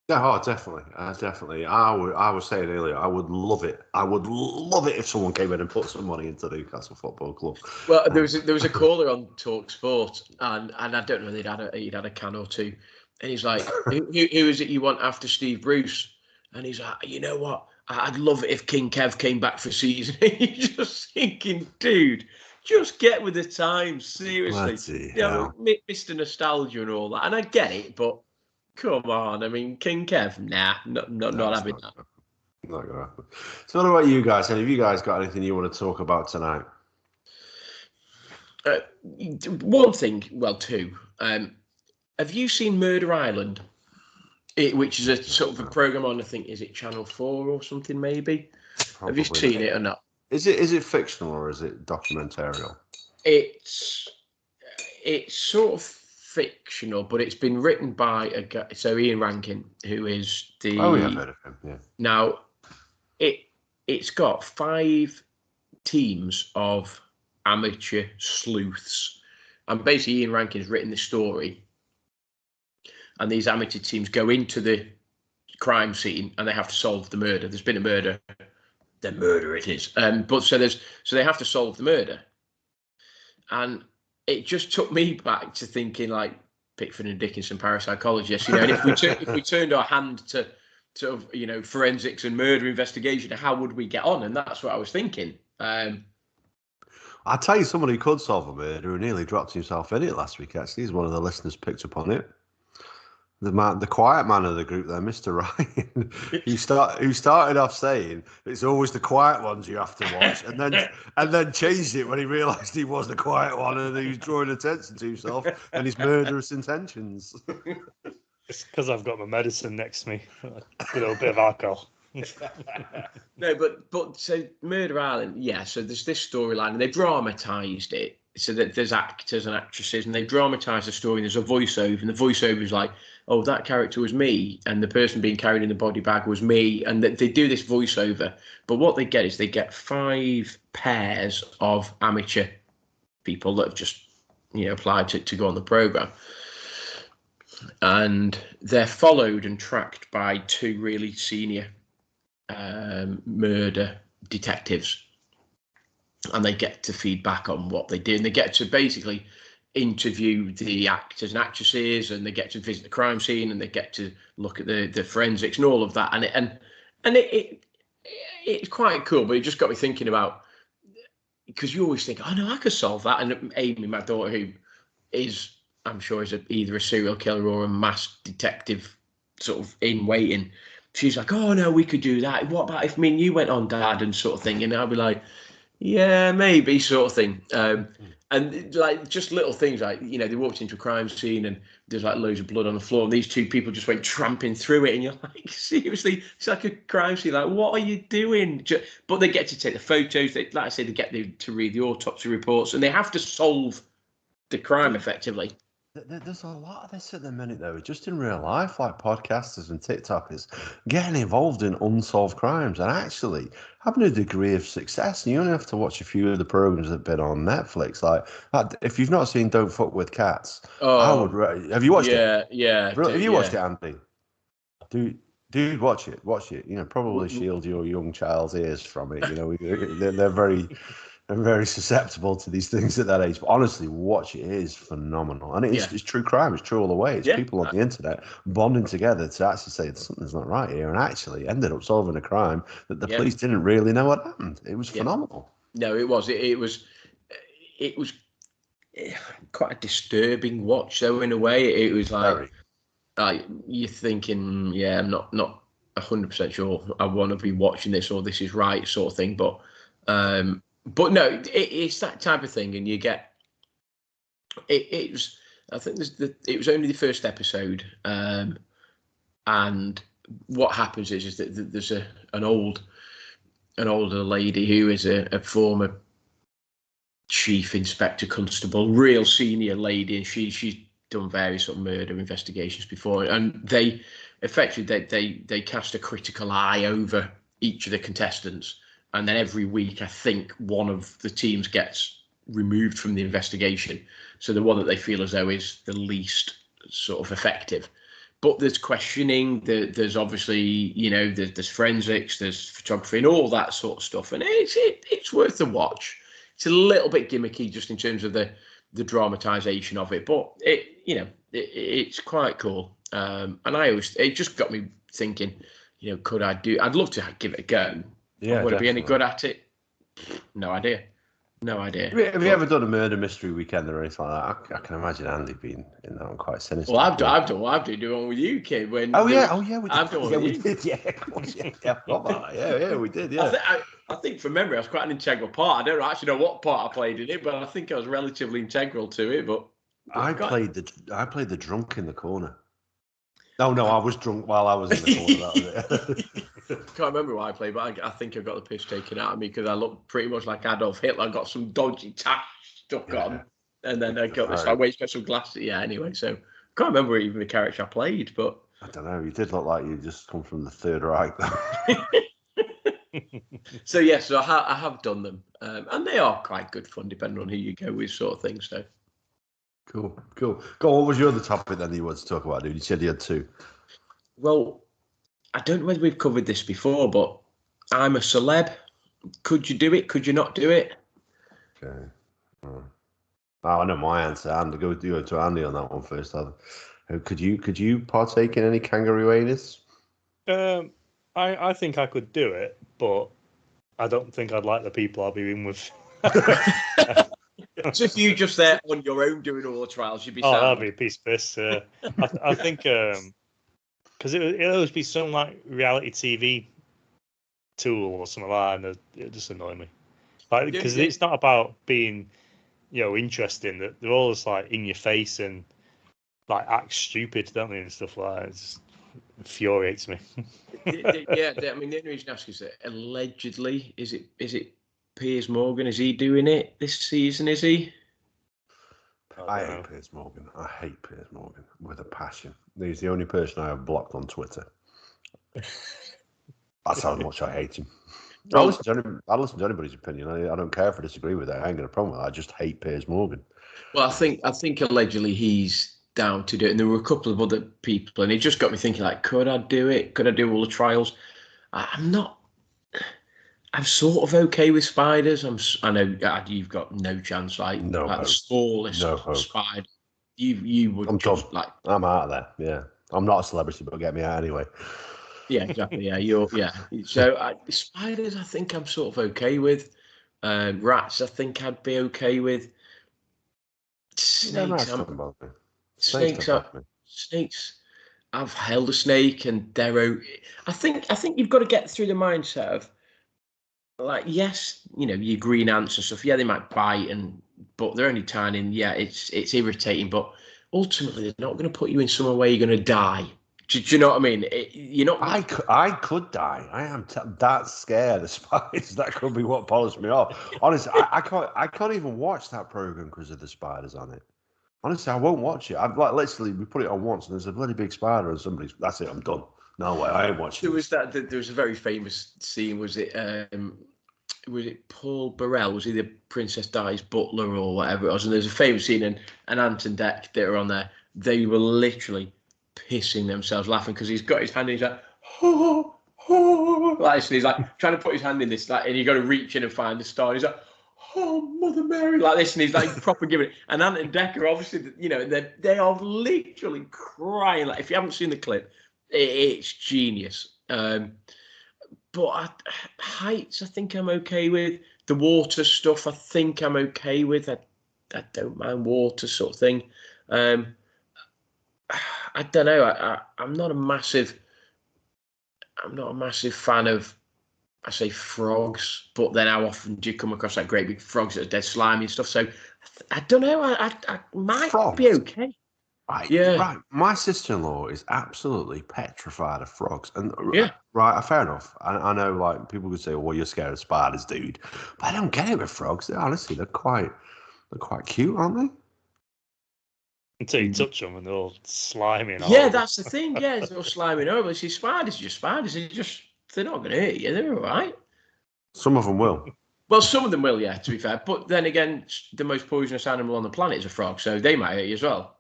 A: Yeah, definitely. I was saying earlier, I would love it. I would love it if someone came in and put some money into the Newcastle Football Club.
B: Well, there was a caller on Talk Sport, and I don't know, he'd had a can or two, and he's like, who is it you want after Steve Bruce? And he's like, you know what? I'd love it if King Kev came back for a season. You're just thinking, dude, just get with the times, seriously. Mr. Nostalgia and all that. And I get it, but come on. I mean, King Kev, not having that.
A: Not gonna happen. So what about you guys? Have you guys got anything you want to talk about tonight?
B: One thing, well, two. Have you seen Murder Island? Which is a sort of a program on, I think, is it Channel 4 or something, maybe? Probably. Have you seen it or not?
A: Is it fictional or is it documentarial?
B: It's sort of fictional, but it's been written by a guy. So Ian Rankin, who is the...
A: Oh, yeah, I've heard of him, yeah.
B: Now, it's got 5 teams of amateur sleuths. And basically, Ian Rankin's written this story. And these amateur teams go into the crime scene and they have to solve the murder. There's been a murder. The murder it is. So they have to solve the murder. And it just took me back to thinking like Pickford and Dickinson parapsychologists, and if we turned our hand to sort of, forensics and murder investigation, how would we get on? And that's what I was thinking.
A: I'll tell you someone who could solve a murder who nearly dropped himself in it last week, actually. He's one of the listeners picked up on it. The quiet man of the group there, Mr. Ryan, who started off saying it's always the quiet ones you have to watch, and then changed it when he realised he was the quiet one and he was drawing attention to himself and his murderous intentions.
C: It's because I've got my medicine next to me, a little bit of alcohol.
B: No, but so Murder Island, yeah. So there's this storyline, and they dramatised it. So that there's actors and actresses, and they dramatise the story. And there's a voiceover, and the voiceover is like, "Oh, that character was me, and the person being carried in the body bag was me." And they do this voiceover. But what they get is they get 5 pairs of amateur people that have just, applied to go on the program, and they're followed and tracked by 2 really senior murder detectives. And they get to feedback on what they did. And they get to basically interview the actors and actresses, and they get to visit the crime scene, and they get to look at the forensics and all of that. And it's quite cool. But it just got me thinking about, because you always think, oh no, I could solve that. And Amy, my daughter, who is, I'm sure, is either a serial killer or a mass detective, sort of in waiting. She's like, oh no, we could do that. What about if me and you went on, Dad, and sort of thing? And I'll be like, yeah, maybe, sort of thing. And like just little things like, you know, they walked into a crime scene and there's like loads of blood on the floor and these two people just went tramping through it and you're like, seriously, it's like a crime scene. Like, what are you doing? But they get to take the photos. They, like I say, they get to read the autopsy reports and they have to solve the crime effectively.
A: There's a lot of this at the minute, though, just in real life, like podcasters and TikTokers getting involved in unsolved crimes and actually having a degree of success. And you only have to watch a few of the programs that have been on Netflix. Like, if you've not seen Don't Fuck with Cats, I would. Have you watched it?
B: Yeah.
A: Have you watched it, Andy? Dude, watch it. You know, probably shield your young child's ears from it. You know, they're very susceptible to these things at that age. But honestly, watch it. It is phenomenal. And it's true crime. It's true all the way. It's people on the internet bonding together to actually say something's not right here and actually ended up solving a crime that the police didn't really know what happened. It was phenomenal.
B: No, it was. It was quite a disturbing watch, though, in a way. It was like you're thinking, I'm not 100% sure I want to be watching this or this is right, sort of thing. But no, it's that type of thing, and you get it was. I think it was only the first episode, and what happens is that there's an older lady who is a former chief inspector constable, real senior lady, and she's done various sort of murder investigations before, and they cast a critical eye over each of the contestants. And then every week, I think one of the teams gets removed from the investigation. So the one that they feel as though is the least sort of effective. But there's questioning, there's obviously, you know, there's forensics, there's photography and all that sort of stuff. And it's worth a watch. It's a little bit gimmicky just in terms of the dramatization of it. But it's quite cool. And it just got me thinking, you know, I'd love to give it a go.
A: Yeah,
B: would it be any good at it? No idea. Have
A: you ever done a murder mystery weekend or anything like that? I can imagine Andy being in that one quite sinister.
B: Well, I've done one with you, kid.
A: We did.
B: I've done one with you.
A: Yeah, we did. Yeah.
B: I think from memory, I was quite an integral part. I don't actually know what part I played in it, but I think I was relatively integral to it. But
A: I played the drunk in the corner. No, I was drunk while I was in the corner. That was it.
B: Can't remember what I played, but I think I got the piss taken out of me because I looked pretty much like Adolf Hitler. I got some dodgy tash stuck on, and then I got this way special glasses. Yeah, anyway, so can't remember even the character I played, but
A: I don't know. You did look like you just come from the Third Reich, though.
B: So I have done them, and they are quite good fun, depending on who you go with, sort of thing. So.
A: Cool. Go on, what was your other topic then that you wanted to talk about, dude? You said you had two.
B: Well, I don't know whether we've covered this before, but I'm a celeb. Could you do it? Could you not do it?
A: Okay. I know my answer. Andy, go to Andy on that one first. Could you partake in any kangaroo anus?
C: I think I could do it, but I don't think I'd like the people I'll be in with.
B: So if you just there on your own doing all the trials, you'd be sad.
C: That'd be a piece of piss. I think because it'll always be some like reality TV tool or something like that, and it just annoy me. Like because it's not about being, you know, interesting. That they're always like in your face and like act stupid, don't they, and stuff like that. It just infuriates me.
B: Yeah, I mean the only reason I ask is that allegedly is it Piers Morgan, is he doing it this season, is he?
A: I hate Piers Morgan. I hate Piers Morgan with a passion. He's the only person I have blocked on Twitter. That's how much I hate him. I'll listen to anybody's opinion. I don't care if I disagree with it. I ain't got a problem with it. I just hate Piers Morgan. Well,
B: I think allegedly he's down to do it. And there were a couple of other people, and it just got me thinking, like, could I do it? Could I do all the trials? I'm sort of okay with spiders. I know you've got no chance. Like the smallest spider, you would.
A: I'm done. I'm out of there. Yeah, I'm not a celebrity, but get me out anyway.
B: Yeah, exactly. Yeah, So spiders, I think I'm sort of okay with, Rats, I think I'd be okay with. Snakes, snakes. I've held a snake, and I think you've got to get through the mindset of, like, yes, your green ants and stuff. Yeah, they might bite, but they're only tiny. And yeah, it's irritating, but ultimately they're not going to put you in somewhere where you're going to die. Do you know what I mean? You're not.
A: I could die. I am that scared of spiders. That could be what polished me off. Honestly, I can't even watch that program because of the spiders on it. Honestly, I won't watch it. I've literally we put it on once and there's a bloody big spider and that's it. I'm done. No way. I ain't watching.
B: There was a very famous scene. Was it Paul Burrell? Was he the Princess Di's butler or whatever it was? And there's a famous scene, and Ant and Dec that are on there. They were literally pissing themselves laughing because he's got his hand in. He's like, oh, oh, like this, and he's like trying to put his hand in this, like, and you got to reach in and find the star. And he's like, oh, Mother Mary, like this, and he's like proper giving it. And Ant and Dec are obviously, they are literally crying. Like, if you haven't seen the clip, it's genius. But heights, I think I'm okay with. The water stuff, I think I'm okay with. I don't mind water sort of thing. I don't know. I'm not a massive fan of, I say, frogs, but then how often do you come across like great big frogs that are dead slimy and stuff? So I don't know. I might frogs. Be okay.
A: Right, yeah. Right. My sister-in-law is absolutely petrified of frogs, and right, fair enough. I know, like, people could say, "Well, you're scared of spiders, dude," but I don't get it with frogs. Honestly, they're quite cute, aren't they?
C: Until you touch them and they're all slimy and
B: horrible. That's the thing. Yeah, they're all slimy and horrible. See, spiders are just spiders. They're not going to hurt you. They're all right.
A: Some of them will.
B: Well, some of them will, yeah, to be fair. But then again, the most poisonous animal on the planet is a frog, so they might hurt you as well.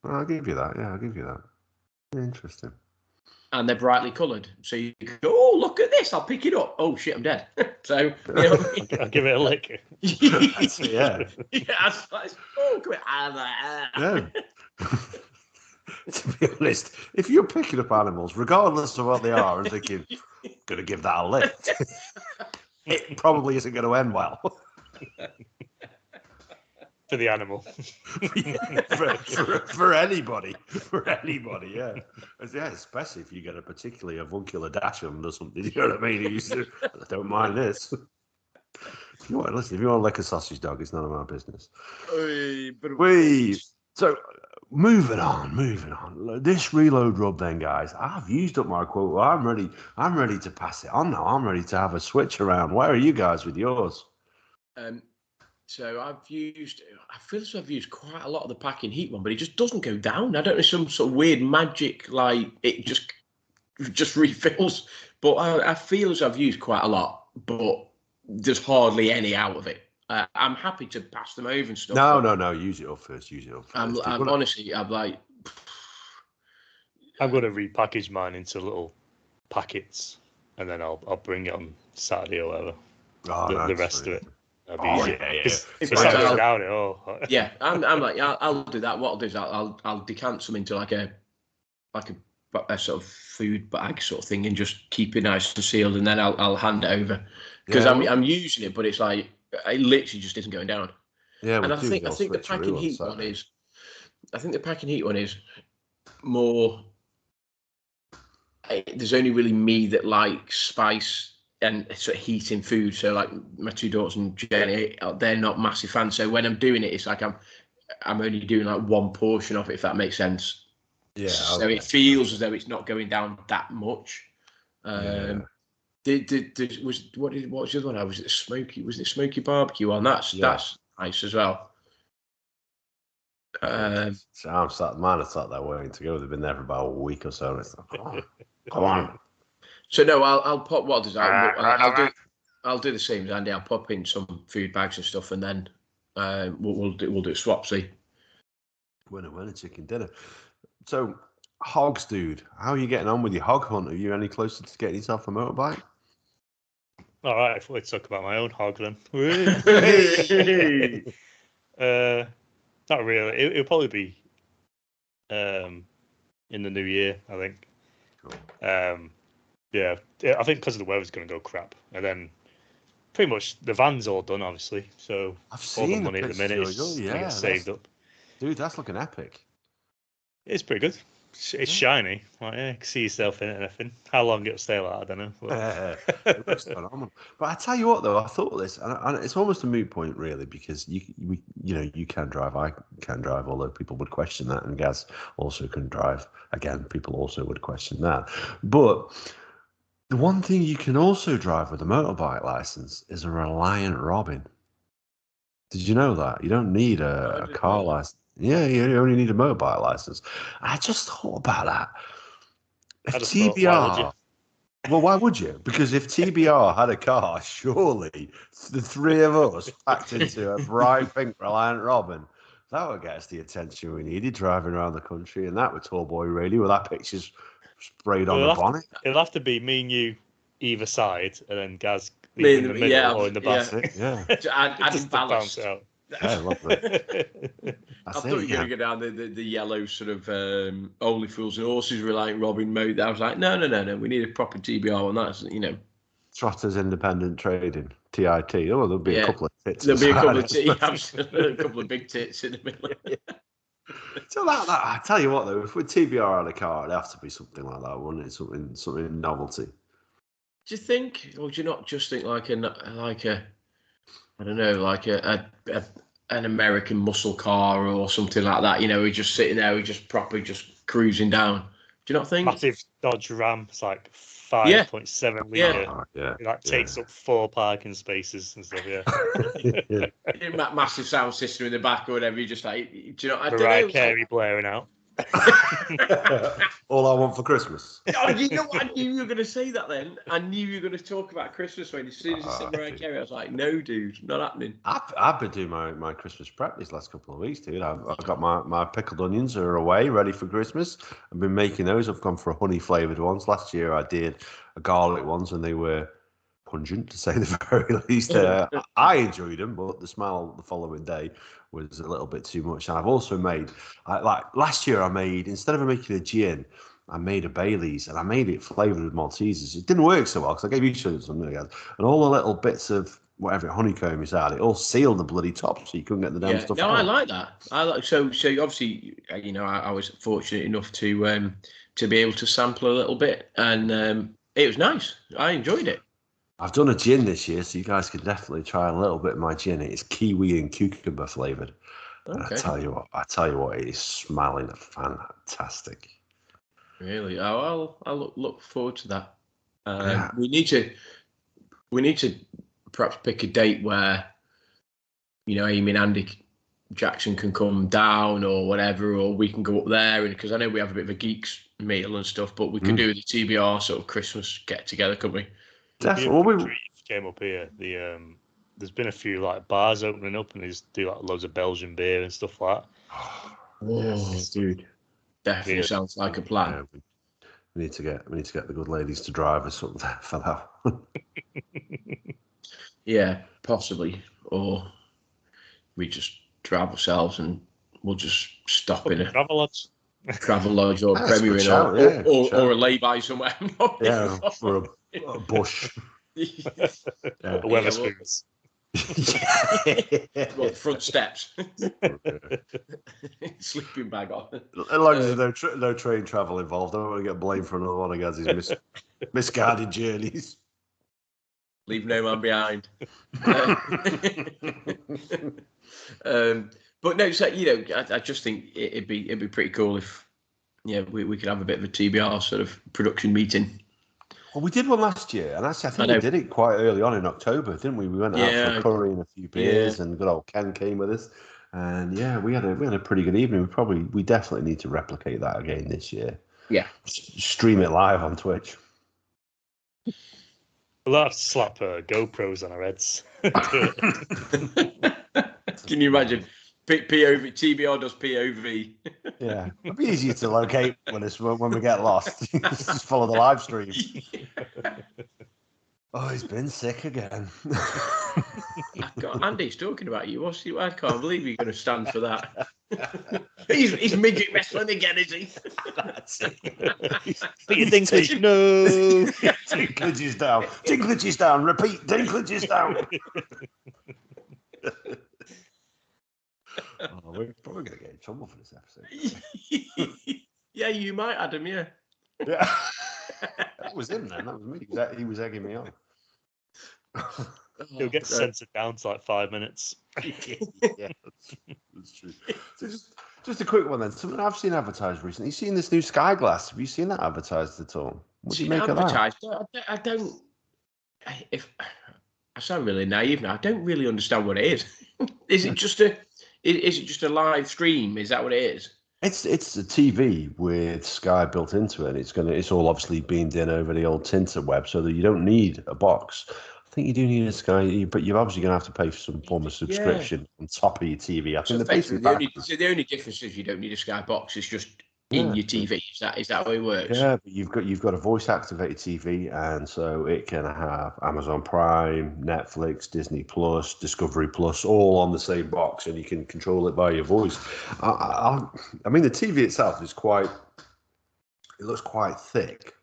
A: I'll give you that. Yeah, I'll give you that. Interesting.
B: And they're brightly coloured, so you go, "Oh, look at this! I'll pick it up. Oh shit, I'm dead." So you know what I mean?
C: I'll give it a lick.
B: Yeah. Oh, come
A: here. Yeah. To be honest, if you're picking up animals, regardless of what they are, and thinking, "Gonna give that a lick," it probably isn't going to end well.
C: For the animal.
A: for anybody. Yeah, especially if you get a particularly avuncular dachshund or something. You know what I mean? I don't mind this. If you want to lick a sausage dog, it's none of my business. So, moving on. This reload rub then, guys. I've used up my quote. I'm ready to pass it on now. I'm ready to have a switch around. Where are you guys with yours?
B: So I feel as though I've used quite a lot of the packing heat one, but it just doesn't go down. I don't know, some sort of weird magic, like it just refills. But I feel as though I've used quite a lot, but there's hardly any out of it. I'm happy to pass them over and stuff.
A: No. Use it up first.
B: I'm honestly, I'm like,
C: I'm going to repackage mine into little packets, and then I'll bring it on Saturday or whatever. The rest of it.
B: Yeah, I'm like, I'll do that. What I'll do is I'll decant some into like a sort of food bag sort of thing and just keep it nice and sealed, and then I'll hand it over because I'm using it, but it's like it literally just isn't going down.
A: Yeah,
B: and I think the packing heat one is. I think the packing heat one is more. There's only really me that likes spice and sort of heating food. So like my two daughters and Jenny, they're not massive fans. So when I'm doing it, it's like I'm only doing like one portion of it, if that makes sense.
A: Yeah.
B: So it feels as though it's not going down that much. What was the other one? Was it smoky barbecue one? That's nice as well.
A: So I'm sat there waiting to go. They've been there for about a week or so. And it's like, come on.
B: So no, I'll pop what does I'll do the same as Andy. I'll pop in some food bags and stuff, and then we'll do a swap. See,
A: winner chicken dinner. So hogs, dude, how are you getting on with your hog hunt? Are you any closer to getting yourself a motorbike?
C: All right, I thought we'd talk about my own hog then. Not really. It'll probably be in the new year, I think. Cool. Yeah, I think because of the weather's going to go crap, and then pretty much the van's all done, obviously. So
A: I've
C: all the
A: seen
C: money at the minute is
A: pictures,
C: just gonna get saved up.
A: Dude, that's looking epic.
C: It's pretty good. It's shiny. Like, yeah, you can see yourself in it and everything. How long it'll stay like that, I don't know.
A: It looks phenomenal. But I tell you what, though, I thought this, and it's almost a moot point, really, because you can drive, I can drive, although people would question that, and Gaz also can drive. Again, people also would question that. But the one thing you can also drive with a motorbike license is a Reliant Robin. Did you know that? You don't need a car license. Yeah, you only need a motorbike license. I just thought about that. If
C: I just
A: TBR,
C: thought, why would you?
A: well, why would you? Because if TBR had a car, surely the three of us packed into a bright pink Reliant Robin, that would get us the attention we needed driving around the country, and that with Tall Boy Radio with our pictures sprayed on the bonnet.
C: It'll have to be me and you either side, and then Gaz in the middle or in the back.
A: Yeah.
B: Adding ballast.
C: Out.
A: Yeah, lovely.
B: I thought you were going to go down the yellow sort of Only Fools and Horses Reliant Robin mode. I was like, no. We need a proper TBR one. That's,
A: Trotters Independent Trading, TIT. Oh, there'll be a couple of tits.
B: There'll be a couple of a couple of big tits in the middle.
A: So that I tell you what, though, if with TBR had a car, it'd have to be something like that, wouldn't it? Something novelty.
B: Do you think, or do you not just think like a I don't know, like an American muscle car or something like that? We're just sitting there, we're just properly just cruising down. Do you not think?
C: Massive Dodge Ram, it's like 5.7 litre.
A: Yeah.
C: It takes up 4 parking spaces and stuff,
B: Massive sound system in the back or whatever. You just like, do you know? I don't
C: Mariah
B: know.
C: Carey blaring out.
A: All I want for Christmas.
B: Oh, you know what? I knew you were going to say that then. I knew you were going to talk about Christmas when as soon as you said Mariah Carey, I was like, no, dude, not happening.
A: I've been doing my Christmas prep these last couple of weeks, dude. I've got my pickled onions are away, ready for Christmas. I've been making those. I've gone for honey flavoured ones. Last year I did a garlic ones and they were pungent, to say the very least. I enjoyed them, but the smell the following day was a little bit too much. And I've also made, like last year, instead of making a gin, I made a Bailey's, and I made it flavoured with Maltesers. It didn't work so well because I gave each of them something, and all the little bits of whatever honeycomb is out, it all sealed the bloody top, so you couldn't get the damn stuff out.
B: I like that. So obviously, I was fortunate enough to be able to sample a little bit, and it was nice. I enjoyed it.
A: I've done a gin this year, so you guys can definitely try a little bit of my gin. It's kiwi and cucumber flavoured. Okay. And I tell you what, it is smelling fantastic.
B: Really? I'll look forward to that. We need to perhaps pick a date where, Amy and Andy Jackson can come down or whatever, or we can go up there, and because I know we have a bit of a geeks meal and stuff, but we could do the TBR sort of Christmas get together, couldn't we?
A: Definitely.
C: Came up here. There's been a few like bars opening up, and they just do like loads of Belgian beer and stuff like that.
B: Oh, dude, definitely sounds like a plan.
A: Yeah, we need to get the good ladies to drive us up there for that one.
B: Yeah, possibly, or we just drive ourselves and we'll just stop in a travel lodge or Premier Inn or a lay-by somewhere.
A: Yeah, for a bush.
C: A Weatherspoons.
B: What, front steps? Sleeping bag on.
A: As long as there's no train travel involved, I don't want to get blamed for another one of Gaz's misguided journeys.
B: Leave no man behind. But no, so I just think it'd be pretty cool if we could have a bit of a TBR sort of production meeting.
A: Well, we did one last year, and actually I think we did it quite early on in October, didn't we? We went out for a curry and a few beers, and good old Ken came with us, and we had a pretty good evening. We definitely need to replicate that again this year.
B: Yeah,
A: stream it live on Twitch.
C: We'll have to slap GoPros on our heads.
B: Can you imagine? POV, TBR does POV.
A: Yeah, it'd be easier to locate when we get lost. Just follow the live stream. Oh, he's been sick again.
B: Andy's talking about you. I can't believe you're going to stand for that. he's midget wrestling again, is he?
A: That's it.
C: Peter Dinklage, no.
A: Dinklage is down. Dinklage is down. Repeat, Dinklage is down. Oh, we're probably going to get in trouble for this episode.
B: Yeah, you might, Adam, yeah.
A: Yeah. That was him then. That was me. He was egging me on.
C: He'll get censored down to like 5 minutes.
A: Yeah, that's true. So just a quick one then. Something I've seen advertised recently. You seen this new Sky Glass? Have you seen that advertised at all? What do you make of that?
B: I don't. If I sound really naive now, I don't really understand what it is. Is it just a live stream? Is that what it is?
A: It's a TV with Sky built into it. And it's all obviously beamed in over the old Tinterweb, so that you don't need a box. I think you do need a Sky, but you're obviously going to have to pay for some form of subscription on top of your TV. I think
B: the only difference is you don't need a Sky box. It's just in your TV. Is that how it works?
A: Yeah, but you've got a voice activated TV, and so it can have Amazon Prime, Netflix, Disney Plus, Discovery Plus, all on the same box, and you can control it by your voice. I mean, the TV itself is it looks quite thick.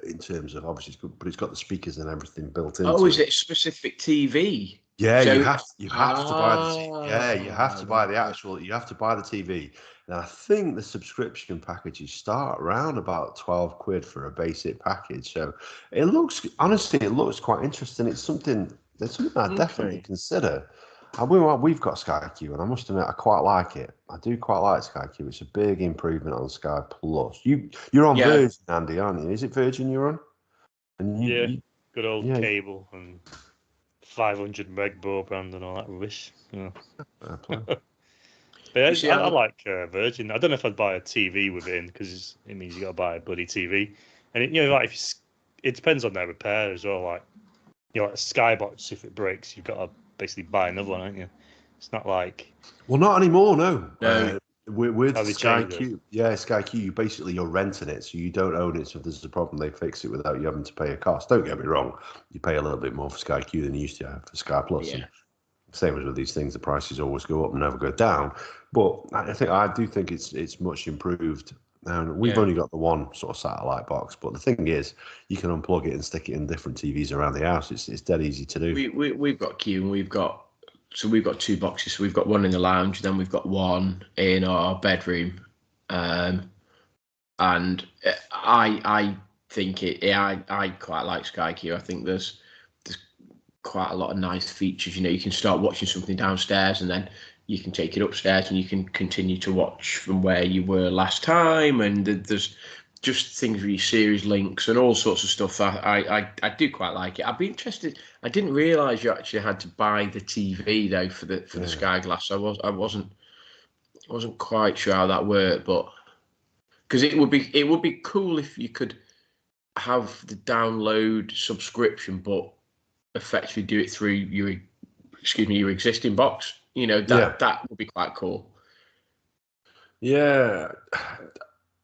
A: In terms of obviously, but it's got the speakers and everything built into it.
B: Oh, is it specific TV?
A: Yeah, so, you have to buy the you have to buy the actual. You have to buy the TV. And I think the subscription packages start around about £12 for a basic package. So it looks quite interesting. It's something I'd definitely consider. We've got Sky Q, and I must admit I quite like it. I do quite like Sky Q. It's a big improvement on Sky Plus. You're on Virgin, Andy, aren't you? Is it Virgin you're on? And
C: good old cable and 500 meg broadband and all that rubbish. Yeah. But I like Virgin. I don't know if I'd buy a TV with it in, because it means you got to buy a bloody TV. And it depends on their repair as well. Like like a Skybox, if it breaks, you've got to basically buy another one, aren't you? It's not like...
A: Well, not anymore, no. With
C: Sky
A: Q, Sky Q, you're renting it, so you don't own it. So if there's a problem, they fix it without you having to pay a cost. Don't get me wrong, you pay a little bit more for Sky Q than you used to have for Sky Plus. Yeah. Same as with these things, the prices always go up and never go down. But I do think it's much improved. And we've only got the one sort of satellite box, but the thing is, you can unplug it and stick it in different TVs around the house. It's dead easy to do.
B: We've got Q, and we've got two boxes. So we've got one in the lounge, then we've got one in our bedroom. And I think I quite like Sky Q. I think there's quite a lot of nice features. You can start watching something downstairs, and then you can take it upstairs and you can continue to watch from where you were last time. And there's just things with your series links and all sorts of stuff. I do quite like it. I'd be interested. I didn't realise you actually had to buy the TV though for the Sky Glass. I wasn't quite sure how that worked, but because it would be cool if you could have the download subscription, but effectively do it through your existing box. That would be quite cool.
A: Yeah.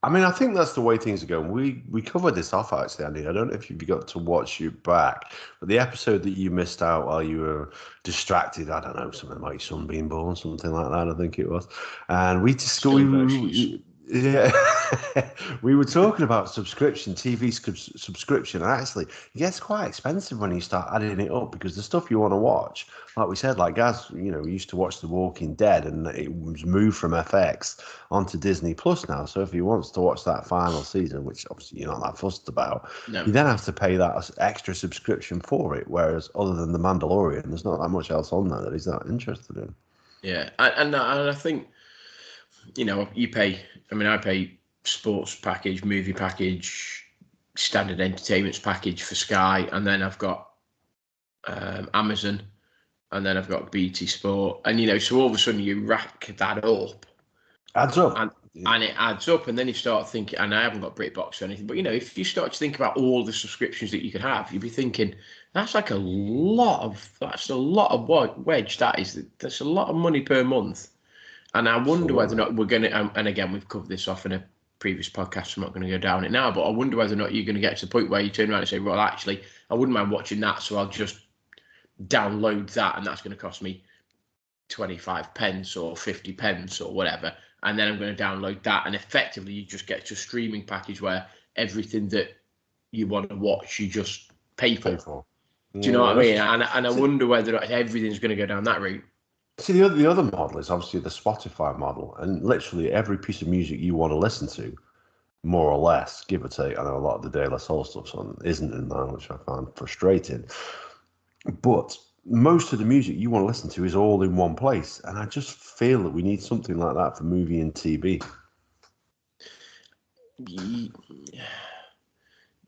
A: I mean, I think that's the way things are going. We covered this off, actually, Andy. I don't know if you got to watch it back, but the episode that you missed out while you were distracted, I don't know, something like your son being born, something like that, I think it was. And we we were talking about TV subscription. And actually, it gets quite expensive when you start adding it up, because the stuff you want to watch, like we said, like Gaz, we used to watch The Walking Dead, and it was moved from FX onto Disney Plus now. So if he wants to watch that final season, which obviously you're not that fussed about, you then have to pay that extra subscription for it. Whereas other than The Mandalorian, there's not that much else on there that he's not interested in.
B: Yeah, and I think, you pay. I mean, I pay sports package, movie package, standard entertainments package for Sky, and then I've got Amazon, and then I've got BT Sport, and so all of a sudden you rack that up,
A: adds up,
B: and it adds up, and then you start thinking. And I haven't got BritBox or anything, but if you start to think about all the subscriptions that you could have, you'd be thinking that's a lot of wedge. That's a lot of money per month. And I wonder whether or not we're going to, and again, we've covered this off in a previous podcast, so I'm not going to go down it now, but I wonder whether or not you're going to get to the point where you turn around and say, well, actually, I wouldn't mind watching that, so I'll just download that, and that's going to cost me 25 pence or 50 pence or whatever, and then I'm going to download that, and effectively you just get to a streaming package where everything that you want to watch you just pay for. Do you know what I mean? And I wonder whether everything's going to go down that route.
A: See, the other model is obviously the Spotify model, and literally every piece of music you want to listen to, more or less, give or take. I know a lot of the De La Soul stuff isn't in there, which I find frustrating. But most of the music you want to listen to is all in one place, and I just feel that we need something like that for movie and TV.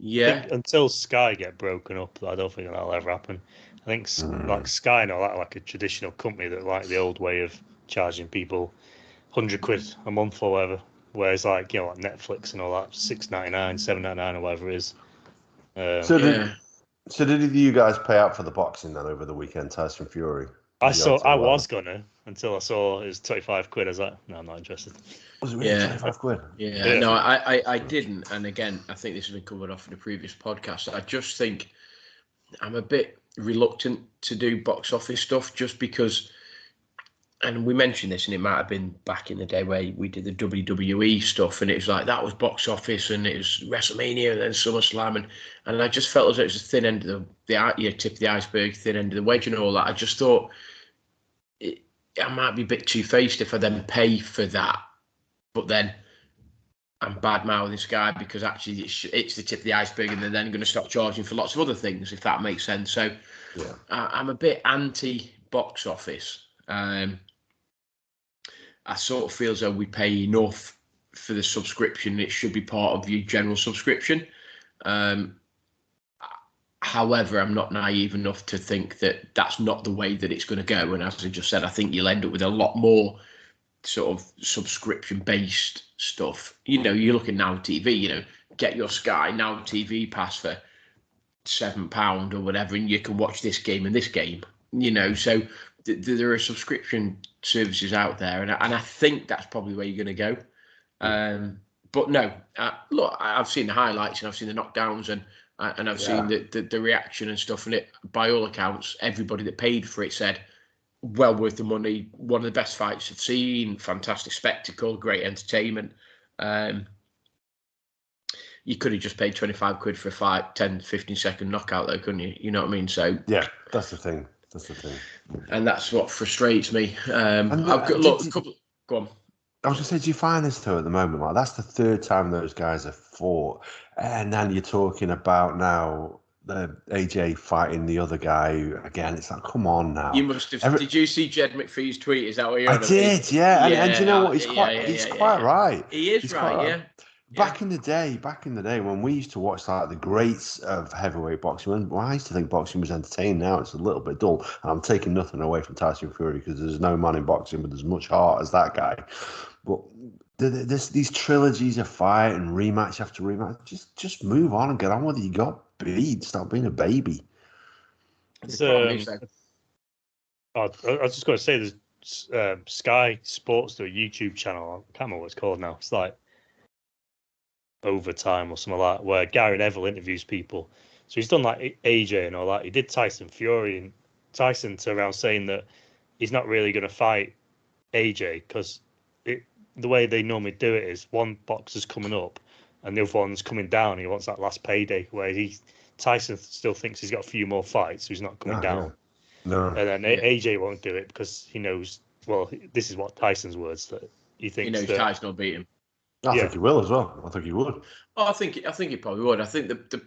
B: Yeah.
C: I think until Sky get broken up, I don't think that'll ever happen. I think like Sky and all that, like a traditional company that like the old way of charging people £100 a month or whatever. Whereas like like Netflix and all that, $6.99, $7.99 or whatever it is.
A: So did either of you guys pay out for the boxing then over the weekend, Tyson Fury?
C: I was gonna until I saw it was £25. I was like, no, I'm not interested.
A: Was it really £25?
B: Yeah, no, I didn't. And again, I think this has been covered off in the previous podcast. I just think I'm a bit reluctant to do box office stuff just because, and we mentioned this, and it might have been back in the day where we did the WWE stuff, and it was like that was box office, and it was WrestleMania and then SummerSlam, and I just felt as though it was the thin end of the tip of the iceberg, thin end of the wedge, and all that. I just thought I might be a bit two-faced if I then pay for that, but then I'm bad-mouthing Sky because actually it's the tip of the iceberg, and they're then going to start charging for lots of other things, if that makes sense. So I'm a bit anti-box office. I sort of feel as though we pay enough for the subscription. It should be part of your general subscription. However, I'm not naive enough to think that that's not the way that it's going to go. And as I just said, I think you'll end up with a lot more sort of subscription-based stuff. You're looking Now TV, get your Sky Now TV pass for £7 or whatever, and you can watch this game and this game, So there are subscription services out there, and I think that's probably where you're going to go. But no, look, I've seen the highlights and I've seen the knockdowns and I've seen the reaction and stuff, and it, by all accounts, everybody that paid for it said, well worth the money, one of the best fights I've seen, fantastic spectacle, great entertainment. You could have just paid £25 for a 10-15 second knockout though, couldn't you? You know what I mean? So
A: yeah, that's the thing.
B: And that's what frustrates me. Go on.
A: I was going to say, do you find this though at the moment? Like, that's the third time those guys have fought, and then you're talking about now the AJ fighting the other guy again. It's like, come on now.
B: You must have. Did you see Jed McPhee's tweet? Is that what you're on?
A: I did, yeah. And you know what? He's quite right.
B: He is right, yeah.
A: Back in the day, when we used to watch like the greats of heavyweight boxing, I used to think boxing was entertaining. Now it's a little bit dull. And I'm taking nothing away from Tyson Fury because there's no man in boxing with as much heart as that guy. But these trilogies of fight and rematch after rematch, just move on and get on with it. You got beat. Stop being a baby.
C: I was just going to say, there's Sky Sports, the YouTube channel. I can't remember what it's called now. It's like Overtime or something like that, where Gary Neville interviews people. So he's done like AJ and all that. He did Tyson Fury, and Tyson turned around saying that he's not really going to fight AJ because the way they normally do it is one boxer's coming up and the other one's coming down. He wants that last payday, where Tyson still thinks he's got a few more fights, so he's not coming down.
A: No.
C: And then AJ won't do it because he knows, well, this is what Tyson's words, that he thinks
B: he knows Tyson will beat him.
A: I think he will as well. I think he would.
B: Oh, I think he probably would. I think the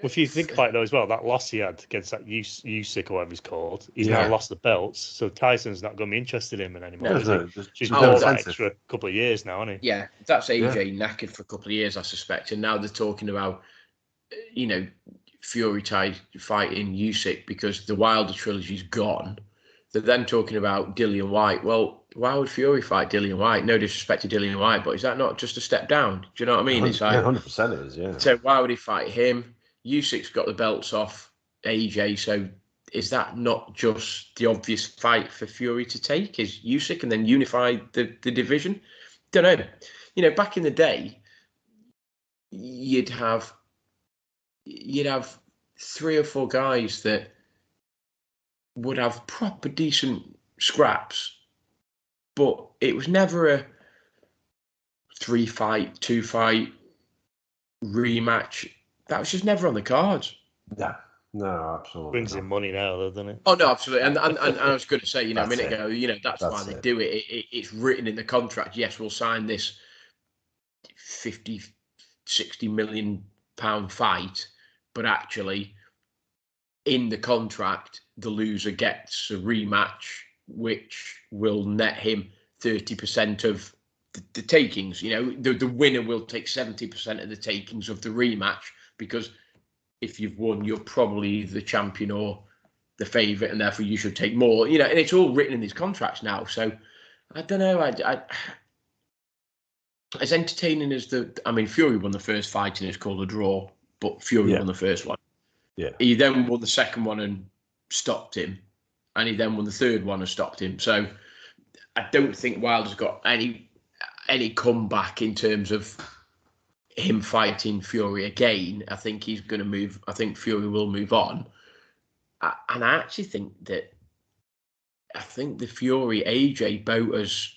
C: Well, if you think about it though as well, that loss he had against that Usyk or whatever he's called, he's now lost the belts, so Tyson's not going to be interested in him anymore. She's bought that extra couple of years now, hasn't he?
B: Yeah, that's AJ knackered for a couple of years, I suspect, and now they're talking about, Fury fighting Usyk because the Wilder trilogy's gone. They're then talking about Dillian White. Well, why would Fury fight Dillian White? No disrespect to Dillian White, but is that not just a step down? Do you know what I mean? It's like
A: 100% it is, yeah.
B: So why would he fight him? Usyk's got the belts off AJ, so is that not just the obvious fight for Fury to take? Is Usyk and then unify the division? Don't know. Back in the day, you'd have 3 or 4 guys that would have proper decent scraps, but it was never a 3-fight, 2-fight rematch. That was just never on the cards.
A: No, absolutely.
C: Brings in money now, though, doesn't it?
B: Oh no, absolutely. And I was going to say, a minute ago, that's why they
A: it.
B: do it. It's written in the contract. Yes, we'll sign this 50, 60 million pound fight, but actually, in the contract, the loser gets a rematch, which will net him 30% of the takings. The winner will take 70% of the takings of the rematch, because if you've won, you're probably the champion or the favourite, and therefore you should take more. And it's all written in these contracts now. So I don't know. I as entertaining as Fury won the first fight and it's called a draw, but Fury won the first one.
A: Yeah.
B: He then won the second one and stopped him, and he then won the third one and stopped him. So I don't think Wilder's got any comeback in terms of him fighting Fury again. I think he's going to move. I think Fury will move on. And I actually think that the Fury AJ boat has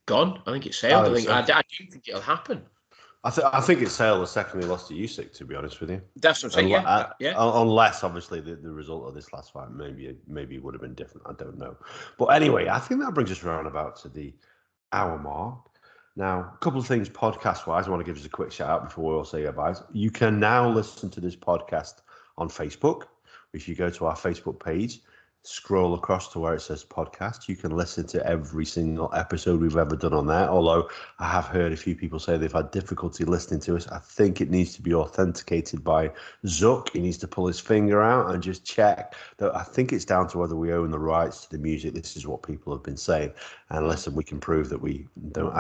B: gone. I think it's sailed. I do think it'll happen.
A: I think it sailed the second he lost to Usyk, to be honest with you.
B: That's what I'm saying. Yeah.
A: Unless, obviously, the result of this last fight maybe it would have been different. I don't know. But anyway, I think that brings us round about to the hour mark. Now, a couple of things podcast-wise, I want to give us a quick shout-out before we all say goodbyes. You can now listen to this podcast on Facebook. If you go to our Facebook page, scroll across to where it says podcast, you can listen to every single episode we've ever done on there. Although I have heard a few people say they've had difficulty listening to us. I think it needs to be authenticated by Zuck. He needs to pull his finger out and just check that. I think it's down to whether we own the rights to the music. This is what people have been saying. And listen, we can prove that we don't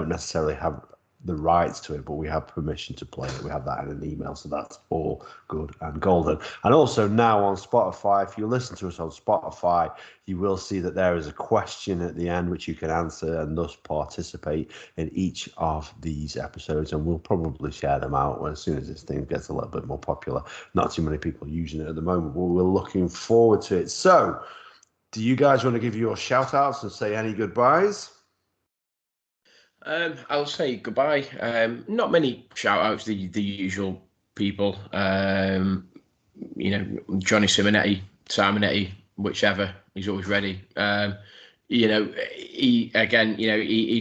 A: necessarily have the rights to it, but we have permission to play it. We have that in an email, so that's all good and golden. And also now on Spotify, if you listen to us on Spotify, you will see that there is a question at the end which you can answer and thus participate in each of these episodes, and we'll probably share them out as soon as this thing gets a little bit more popular. Not too many people using it at the moment, but we're looking forward to it. So do you guys want to give your shout outs and say any goodbyes?
B: I'll say goodbye. Not many shout outs, the usual people. Johnny Simonetti, whichever, he's always ready. He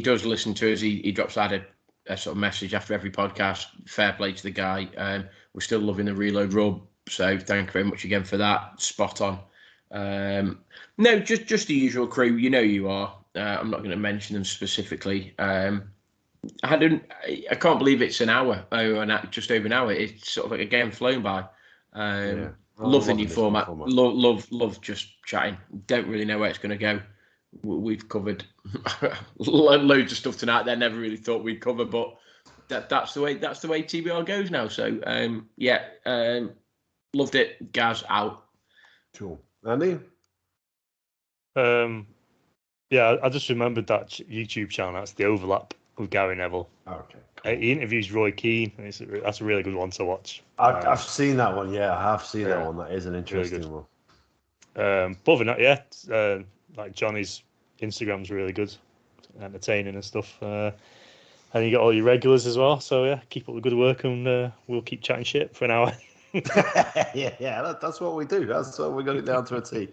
B: does listen to us. He drops out a sort of message after every podcast. Fair play to the guy. We're still loving the Reload Rub, so thank you very much again for that. Spot on. No, just the usual crew. You are. I'm not going to mention them specifically. I can't believe it's an hour. Just over an hour. It's sort of like a game flown by. Love the new format. Love just chatting. Don't really know where it's going to go. We've covered loads of stuff tonight that I never really thought we'd cover, but that's the way TBR goes now. So loved it. Gaz out.
A: Cool. Andy?
C: I just remembered that YouTube channel. That's The Overlap with Gary Neville.
A: Okay. Cool.
C: He interviews Roy Keane. That's a really good one to watch.
A: I've seen that one. Yeah, I have seen that one. That is an interesting one.
C: But other than that, like Johnny's Instagram's really good, entertaining and stuff. And you got all your regulars as well. So yeah, keep up the good work, and we'll keep chatting shit for an hour.
A: That's what we do. That's what we got it down to a T.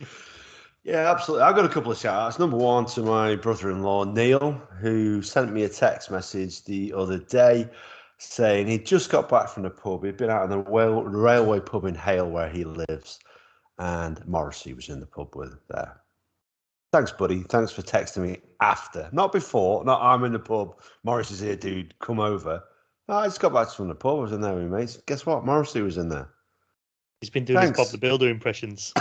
A: Yeah, absolutely. I've got a couple of shout-outs. Number one to my brother-in-law, Neil, who sent me a text message the other day saying he'd just got back from the pub. He'd been out in the railway pub in Hale where he lives, and Morrissey was in the pub with him there. Thanks, buddy. Thanks for texting me after. Not before. Not I'm in the pub. Morrissey's here, dude. Come over. No, I just got back from the pub. I was in there with my mates. Guess what? Morrissey was in there.
C: He's been doing his Bob the Builder impressions.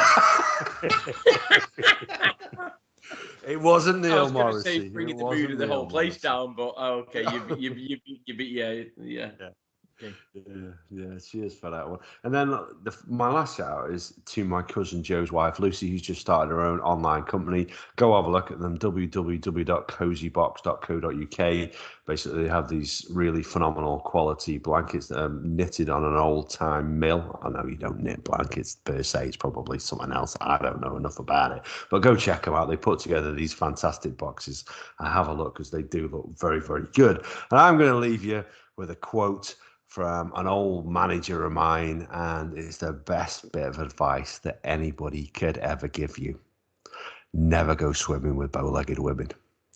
A: It wasn't Neil
B: I was
A: Morrissey.
B: Say bringing the mood of the whole place down, but okay, you beat, yeah.
A: Yeah, cheers for that one. And then my last shout out is to my cousin Joe's wife, Lucy, who's just started her own online company. Go have a look at them, www.cozybox.co.uk. Basically, they have these really phenomenal quality blankets that are knitted on an old-time mill. I know you don't knit blankets per se. It's probably something else. I don't know enough about it. But go check them out. They put together these fantastic boxes. Have a look because they do look very, very good. And I'm going to leave you with a quote from an old manager of mine, and it's the best bit of advice that anybody could ever give you. Never go swimming with bow-legged women.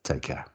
A: Take care.